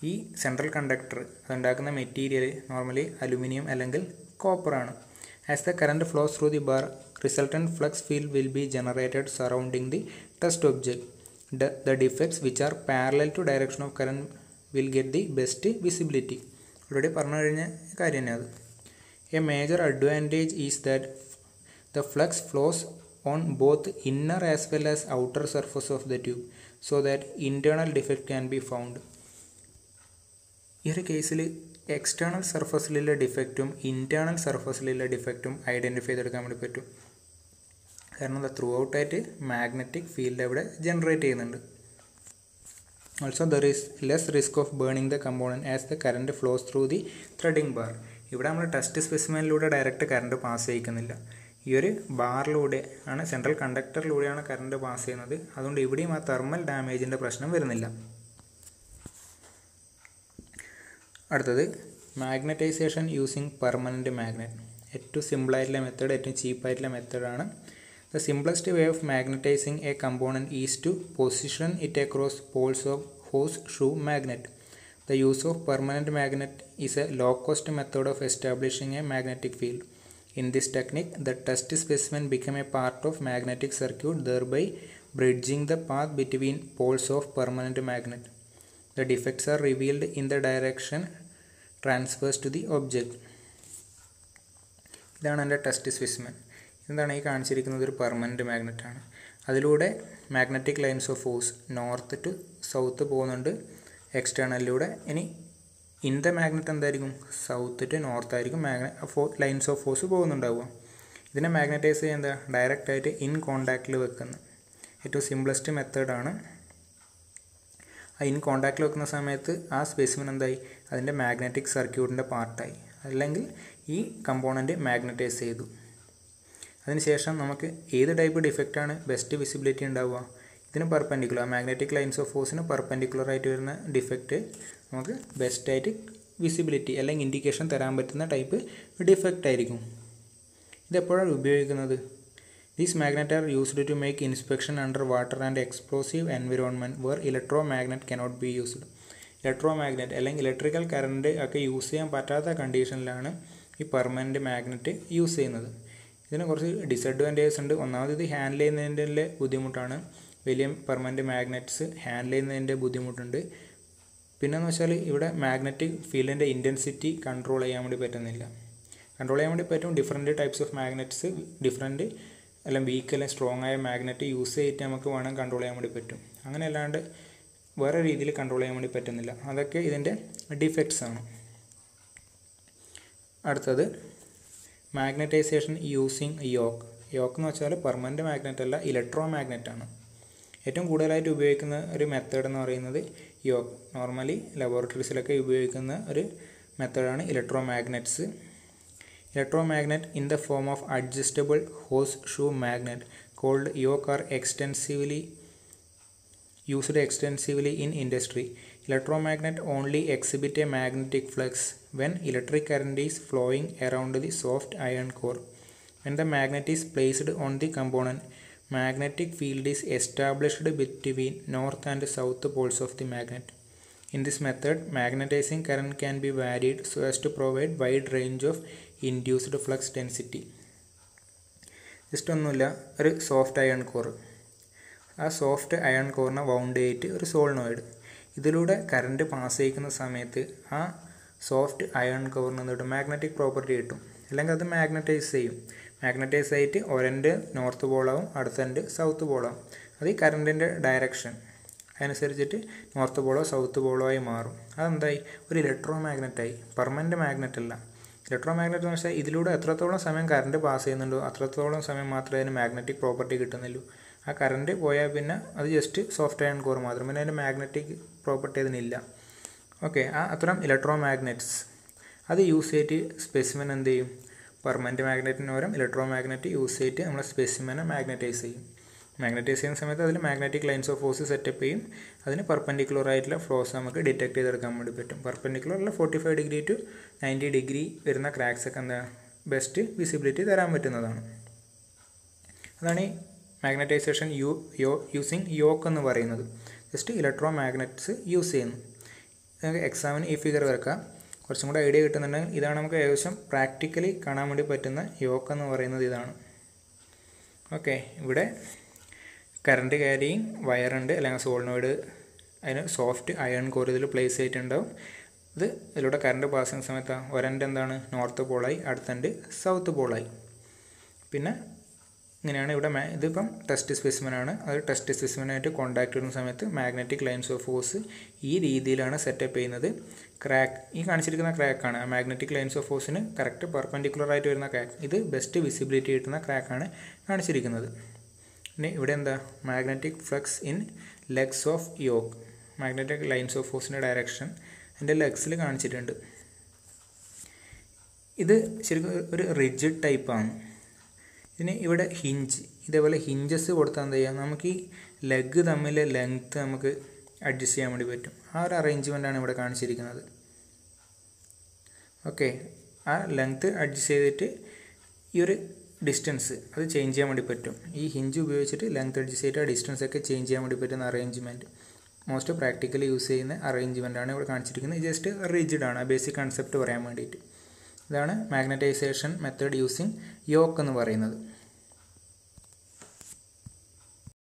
ഈ central conductor അതുണ്ടാക്കുന്ന material normally aluminium അല്ലെങ്കിൽ കോപ്പറാണ്. As the current flows through the bar, resultant flux field will be generated surrounding the test object. The defects which are parallel to direction of current will get the best visibility. Already പറഞ്ഞു കഴിഞ്ഞ കാര്യം തന്നെ അത്. A major advantage is that the flux flows on both inner as well as outer surface of the tube so that internal defect can be found. ഈ ഒരു കേസിൽ external സർഫസിലുള്ള ഡിഫക്റ്റും ഇൻറ്റേർണൽ സർഫസിലുള്ള ഡിഫക്റ്റും ഐഡൻറ്റിഫൈ ചെയ്തെടുക്കാൻ വേണ്ടി പറ്റും. കാരണം ത്രൂ ഔട്ടായിട്ട് മാഗ്നറ്റിക് ഫീൽഡ് അവിടെ ജനറേറ്റ് ചെയ്യുന്നുണ്ട്. Also there is less risk of burning the component as the current flows through the threading bar. ഇവിടെ നമ്മൾ ടെസ്റ്റ് സ്പെസിമെനിലൂടെ ഡയറക്റ്റ് കറണ്ട് പാസ് ചെയ്യിക്കുന്നില്ല. ഈ ഒരു ബാറിലൂടെ ആണ്, സെൻട്രൽ കണ്ടക്ടറിലൂടെയാണ് കറണ്ട് പാസ് ചെയ്യുന്നത്. അതുകൊണ്ട് ഇവിടെയും ആ തെർമൽ ഡാമേജിൻ്റെ പ്രശ്നം വരുന്നില്ല. അടുത്തത് മാഗ്നറ്റൈസേഷൻ യൂസിങ് പെർമനൻറ്റ് മാഗ്നറ്റ്. ഏറ്റവും സിമ്പിളായിട്ടുള്ള മെത്തേഡ്, ഏറ്റവും ചീപ്പായിട്ടുള്ള മെത്തേഡാണ്. The simplest way of magnetizing a component is to position it across poles of horseshoe magnet. The use of permanent magnet is a low-cost method of establishing a magnetic field. In this technique, the test specimen became a part of magnetic circuit, thereby bridging the path between poles of permanent magnet. The defects are revealed in the direction transversed to the object. ഇതാണ് എൻ്റെ test specimen. എന്താണ് ഈ കാണിച്ചിരിക്കുന്നത്? ഒരു permanent മാഗ്നറ്റാണ്. അതിലൂടെ magnetic lines of force north to south പോകുന്നുണ്ട് എക്സ്റ്റേണലിലൂടെ. ഇനി ഇൻ ദ മാഗ്നറ്റ് എന്തായിരിക്കും? സൗത്ത് ടു നോർത്ത് ആയിരിക്കും ലൈൻസ് ഓഫ് ഫോഴ്സ് പോകുന്നുണ്ടാവുക. ഇതിനെ മാഗ്നറ്റൈസ് ചെയ്യാൻ എന്താ? ഡയറക്റ്റായിട്ട് ഇൻ കോണ്ടാക്റ്റിൽ വെക്കുന്ന ഏറ്റവും സിംപ്ലസ്റ്റ് മെത്തേഡാണ്. ആ ഇൻ കോണ്ടാക്റ്റിൽ വെക്കുന്ന സമയത്ത് ആ സ്പെസിമെൻ എന്തായി? അതിൻ്റെ മാഗ്നറ്റിക് സർക്യൂട്ടിൻ്റെ പാർട്ടായി, അല്ലെങ്കിൽ ഈ കമ്പോണൻറ്റ് മാഗ്നറ്റൈസ് ചെയ്തു. അതിനുശേഷം നമുക്ക് ഏത് ടൈപ്പ് ഡിഫക്റ്റാണ് ബെസ്റ്റ് വിസിബിലിറ്റി ഉണ്ടാവുക? ഇതിന് പെർപെൻഡിക്കുലർ, മാഗ്നറ്റിക് ലൈൻസ് ഓഫ് ഫോഴ്സിന് പെർപെൻഡിക്കുലറായിട്ട് വരുന്ന ഡിഫക്റ്റ് നമുക്ക് ബെസ്റ്റായിട്ട് വിസിബിലിറ്റി അല്ലെങ്കിൽ ഇൻഡിക്കേഷൻ തരാൻ പറ്റുന്ന ടൈപ്പ് ഡിഫക്റ്റ് ആയിരിക്കും. ഇതെപ്പോഴാണ് ഉപയോഗിക്കുന്നത്? These magnets are used to make inspection under water and explosive environment where electromagnet cannot be used. Electromagnet അല്ലെങ്കിൽ ഇലക്ട്രിക്കൽ കറണ്ട് ഒക്കെ യൂസ് ചെയ്യാൻ പറ്റാത്ത കണ്ടീഷനിലാണ് ഈ പെർമനൻറ്റ് മാഗ്നറ്റ് യൂസ് ചെയ്യുന്നത്. ഇതിന് കുറച്ച് ഡിസഡ്വാൻറ്റേജസ് ഉണ്ട്. ഒന്നാമത് ഇത് ഹാൻഡിൽ ചെയ്യുന്നതിൻ്റെ ബുദ്ധിമുട്ടാണ്. വലിയ പെർമനൻറ്റ് മാഗ്നറ്റ്സ് ഹാൻഡിൽ ചെയ്യുന്നതിൻ്റെ ബുദ്ധിമുട്ടുണ്ട്. പിന്നെയെന്ന് വെച്ചാൽ ഇവിടെ മാഗ്നറ്റിക് ഫീൽഡിൻ്റെ ഇൻറ്റൻസിറ്റി കൺട്രോൾ ചെയ്യാൻ വേണ്ടി പറ്റുന്നില്ല. കൺട്രോൾ ചെയ്യാൻ വേണ്ടി പറ്റും. Different types of magnets, different അല്ലെങ്കിൽ വീക്ക് അല്ലെങ്കിൽ സ്ട്രോങ് ആയ മാഗ്നറ്റ് യൂസ് ചെയ്തിട്ട് നമുക്ക് വേണം കൺട്രോൾ ചെയ്യാൻ വേണ്ടി പറ്റും. അങ്ങനെ അല്ലാണ്ട് വേറെ രീതിയിൽ കൺട്രോൾ ചെയ്യാൻ വേണ്ടി പറ്റുന്നില്ല. അതൊക്കെ ഇതിൻ്റെ ഡിഫക്ട്സ് ആണ്. അടുത്തത് മാഗ്നറ്റൈസേഷൻ യൂസിങ് യോക്ക്. യോക്ക് എന്ന് വെച്ചാൽ പെർമനൻറ്റ് മാഗ്നറ്റ് അല്ല, ഇലക്ട്രോ മാഗ്നറ്റാണ്. ഏറ്റവും കൂടുതലായിട്ട് ഉപയോഗിക്കുന്ന ഒരു മെത്തേഡ് എന്ന് പറയുന്നത് യോക്ക്. നോർമലി ലബോറട്ടറീസിലൊക്കെ ഉപയോഗിക്കുന്ന ഒരു മെത്തേഡാണ് electro magnets. Electromagnet in the form of adjustable horseshoe magnet called yoke are used extensively in industry. Electromagnet only exhibit a magnetic flux when electric current is flowing around the soft iron core. When the magnet is placed on the component, magnetic field is established between north and south poles of the magnet. In this method, magnetizing current can be varied so as to provide wide range of induced flux density. Just ഒന്നുമില്ല, ഒരു soft iron core. ആ soft iron കോറിനെ wound ചെയ്തിട്ട് ഒരു solenoid, ഇതിലൂടെ current pass ചെയ്യിക്കുന്ന സമയത്ത് ആ soft iron കോറിന് നിന്നിട്ട് magnetic property കിട്ടും, അല്ലെങ്കിൽ അത് മാഗ്നറ്റൈസ് ചെയ്യും. മാഗ്നറ്റൈസ് ആയിട്ട് ഒരെൻഡ് നോർത്ത് പോളാവും, അടുത്ത എൻഡ് സൗത്ത് പോളാവും. അത് ഈ കറണ്ടിൻ്റെ ഡയറക്ഷൻ അതനുസരിച്ചിട്ട് നോർത്ത് പോളോ സൗത്ത് പോളോ ആയി മാറും. അതെന്തായി? ഒരു ഇലക്ട്രോ മാഗ്നറ്റായി. പെർമനൻറ്റ് മാഗ്നറ്റ് അല്ല. ഇലക്ട്രോ മാഗ്നറ്റ് എന്ന് വെച്ചാൽ ഇതിലൂടെ എത്രത്തോളം സമയം കറണ്ട് പാസ് ചെയ്യുന്നുണ്ടോ അത്രത്തോളം സമയം മാത്രമേ അതിന് മാഗ്നറ്റിക് പ്രോപ്പർട്ടി കിട്ടുന്നുള്ളൂ. ആ കറണ്ട് പോയാൽ പിന്നെ അത് ജസ്റ്റ് സോഫ്റ്റ് അയൺ കോർ മാത്രം, പിന്നെ അതിൻ്റെ മാഗ്നറ്റിക് പ്രോപ്പർട്ടി അതിനില്ല. ഓക്കെ, ആ അത്തരം ഇലക്ട്രോ മാഗ്നറ്റ്സ് അത് യൂസ് ചെയ്തിട്ട് സ്പെസിമെൻ എന്ത് ചെയ്യും? പെർമനൻറ്റ് മാഗ്നറ്റിന് പകരം ഇലക്ട്രോ മാഗ്നറ്റ് യൂസ് ചെയ്തിട്ട് നമ്മൾ സ്പെസിമെനെ മാഗ്നറ്റൈസ് ചെയ്യും. മാഗ്നറ്റൈസ് ചെയ്യുന്ന സമയത്ത് അതിൽ magnetic lines of force setup ചെയ്യും. അതിന് പെർപെൻഡിക്കുലർ ആയിട്ടുള്ള ഫ്ലോസ് നമുക്ക് ഡിറ്റക്ട് ചെയ്തെടുക്കാൻ വേണ്ടി പറ്റും. പെർപെൻഡിക്കുലറിൽ 45 ഡിഗ്രി ടു 90 ഡിഗ്രി വരുന്ന ക്രാക്സ് ഒക്കെ എന്താ ബെസ്റ്റ് വിസിബിലിറ്റി തരാൻ പറ്റുന്നതാണ്. അതാണ് ഈ മാഗ്നറ്റൈസേഷൻ യൂസിങ് യോക്ക് എന്ന് പറയുന്നത്. ജസ്റ്റ് ഇലക്ട്രോ മാഗ്നറ്റ്സ് യൂസ് ചെയ്യുന്നു. എക്സാമിന് ഈ ഫിഗർ വരക്കാം. കുറച്ചും കൂടെ ഐഡിയ കിട്ടുന്നുണ്ടെങ്കിൽ ഇതാണ് നമുക്ക് ഏകദേശം പ്രാക്ടിക്കലി കാണാൻ വേണ്ടി പറ്റുന്ന യോക്ക് എന്ന് പറയുന്നത് ഇതാണ്. ഓക്കെ, ഇവിടെ കറണ്ട് ക്യാരിയിങ് വയറുണ്ട് അല്ലെങ്കിൽ സോളിനോയിഡ്, അതിന് സോഫ്റ്റ് അയൺ കോർ ഇതിൽ പ്ലേസ് ചെയ്തിട്ടുണ്ടാവും. ഇതിലൂടെ കറണ്ട് പാസ് ചെയ്യുന്ന സമയത്ത് ഒരെൻ്റെ എന്താണ് നോർത്ത് പോളായി, അടുത്തെൻ്റെ സൗത്ത് പോളായി. പിന്നെ ഇങ്ങനെയാണ് ഇവിടെ ഇതിപ്പം ടെസ്റ്റ് സ്പെസിമെനാണ്. അത് ടെസ്റ്റ് സ്പെസിമെനായിട്ട് കോൺടാക്ട് ചെയ്യുന്ന സമയത്ത് മാഗ്നറ്റിക് ലൈൻസ് ഓഫ് ഫോഴ്സ് ഈ രീതിയിലാണ് സെറ്റപ്പ് ചെയ്യുന്നത്. ക്രാക്ക് ഈ കാണിച്ചിരിക്കുന്ന ക്രാക്കാണ് മാഗ്നറ്റിക് ലൈൻസ് ഓഫ് ഫോഴ്സിന് കറക്റ്റ് പെർപെൻഡിക്കുലറായിട്ട് വരുന്ന ക്രാക്ക്. ഇത് ബെസ്റ്റ് വിസിബിലിറ്റി കിട്ടുന്ന ക്രാക്കാണ് കാണിച്ചിരിക്കുന്നത്. പിന്നെ ഇവിടെ എന്താ magnetic flux in legs of yoke, magnetic lines of ഫോഴ്സിൻ്റെ ഡയറക്ഷൻ എൻ്റെ ലെഗ്സിൽ കാണിച്ചിട്ടുണ്ട്. ഇത് ശരിക്കും ഒരു റിജിഡ് ടൈപ്പാണ്. ഇതിന് ഇവിടെ ഹിഞ്ച്, ഇതേപോലെ ഹിഞ്ചസ് കൊടുത്താൽ എന്ത് ചെയ്യാം, നമുക്ക് ഈ ലെഗ് തമ്മിലെ ലെങ്ത്ത് നമുക്ക് അഡ്ജസ്റ്റ് ചെയ്യാൻ വേണ്ടി പറ്റും. ആ ഒരു അറേഞ്ച്മെൻറ്റാണ് ഇവിടെ കാണിച്ചിരിക്കുന്നത്. ഓക്കെ, ആ ലെങ്ത്ത് അഡ്ജസ്റ്റ് ചെയ്തിട്ട് ഈ ഒരു ഡിസ്റ്റൻസ് അത് ചേഞ്ച് ചെയ്യാൻ വേണ്ടി പറ്റും. ഈ ഹിഞ്ച് ഉപയോഗിച്ചിട്ട് ലെങ്ത്ത് അഡ്ജസ്റ്റ് ചെയ്തിട്ട് ആ ഡിസ്റ്റൻസ് ഒക്കെ ചേഞ്ച് ചെയ്യാൻ വേണ്ടി പറ്റുന്ന അറേഞ്ച്മെൻറ്റ് മോസ്റ്റ് പ്രാക്ടിക്കലി യൂസ് ചെയ്യുന്ന അറേഞ്ച്മെൻറ്റാണ് ഇവിടെ കാണിച്ചിരിക്കുന്നത്. ഇത് ജസ്റ്റ് റിജിഡാണ്, ആ ബേസിക് കൺസെപ്റ്റ് പറയാൻ വേണ്ടിയിട്ട്. ഇതാണ് മാഗ്നറ്റൈസേഷൻ മെത്തേഡ് യൂസിങ് യോക്ക് എന്ന് പറയുന്നത്.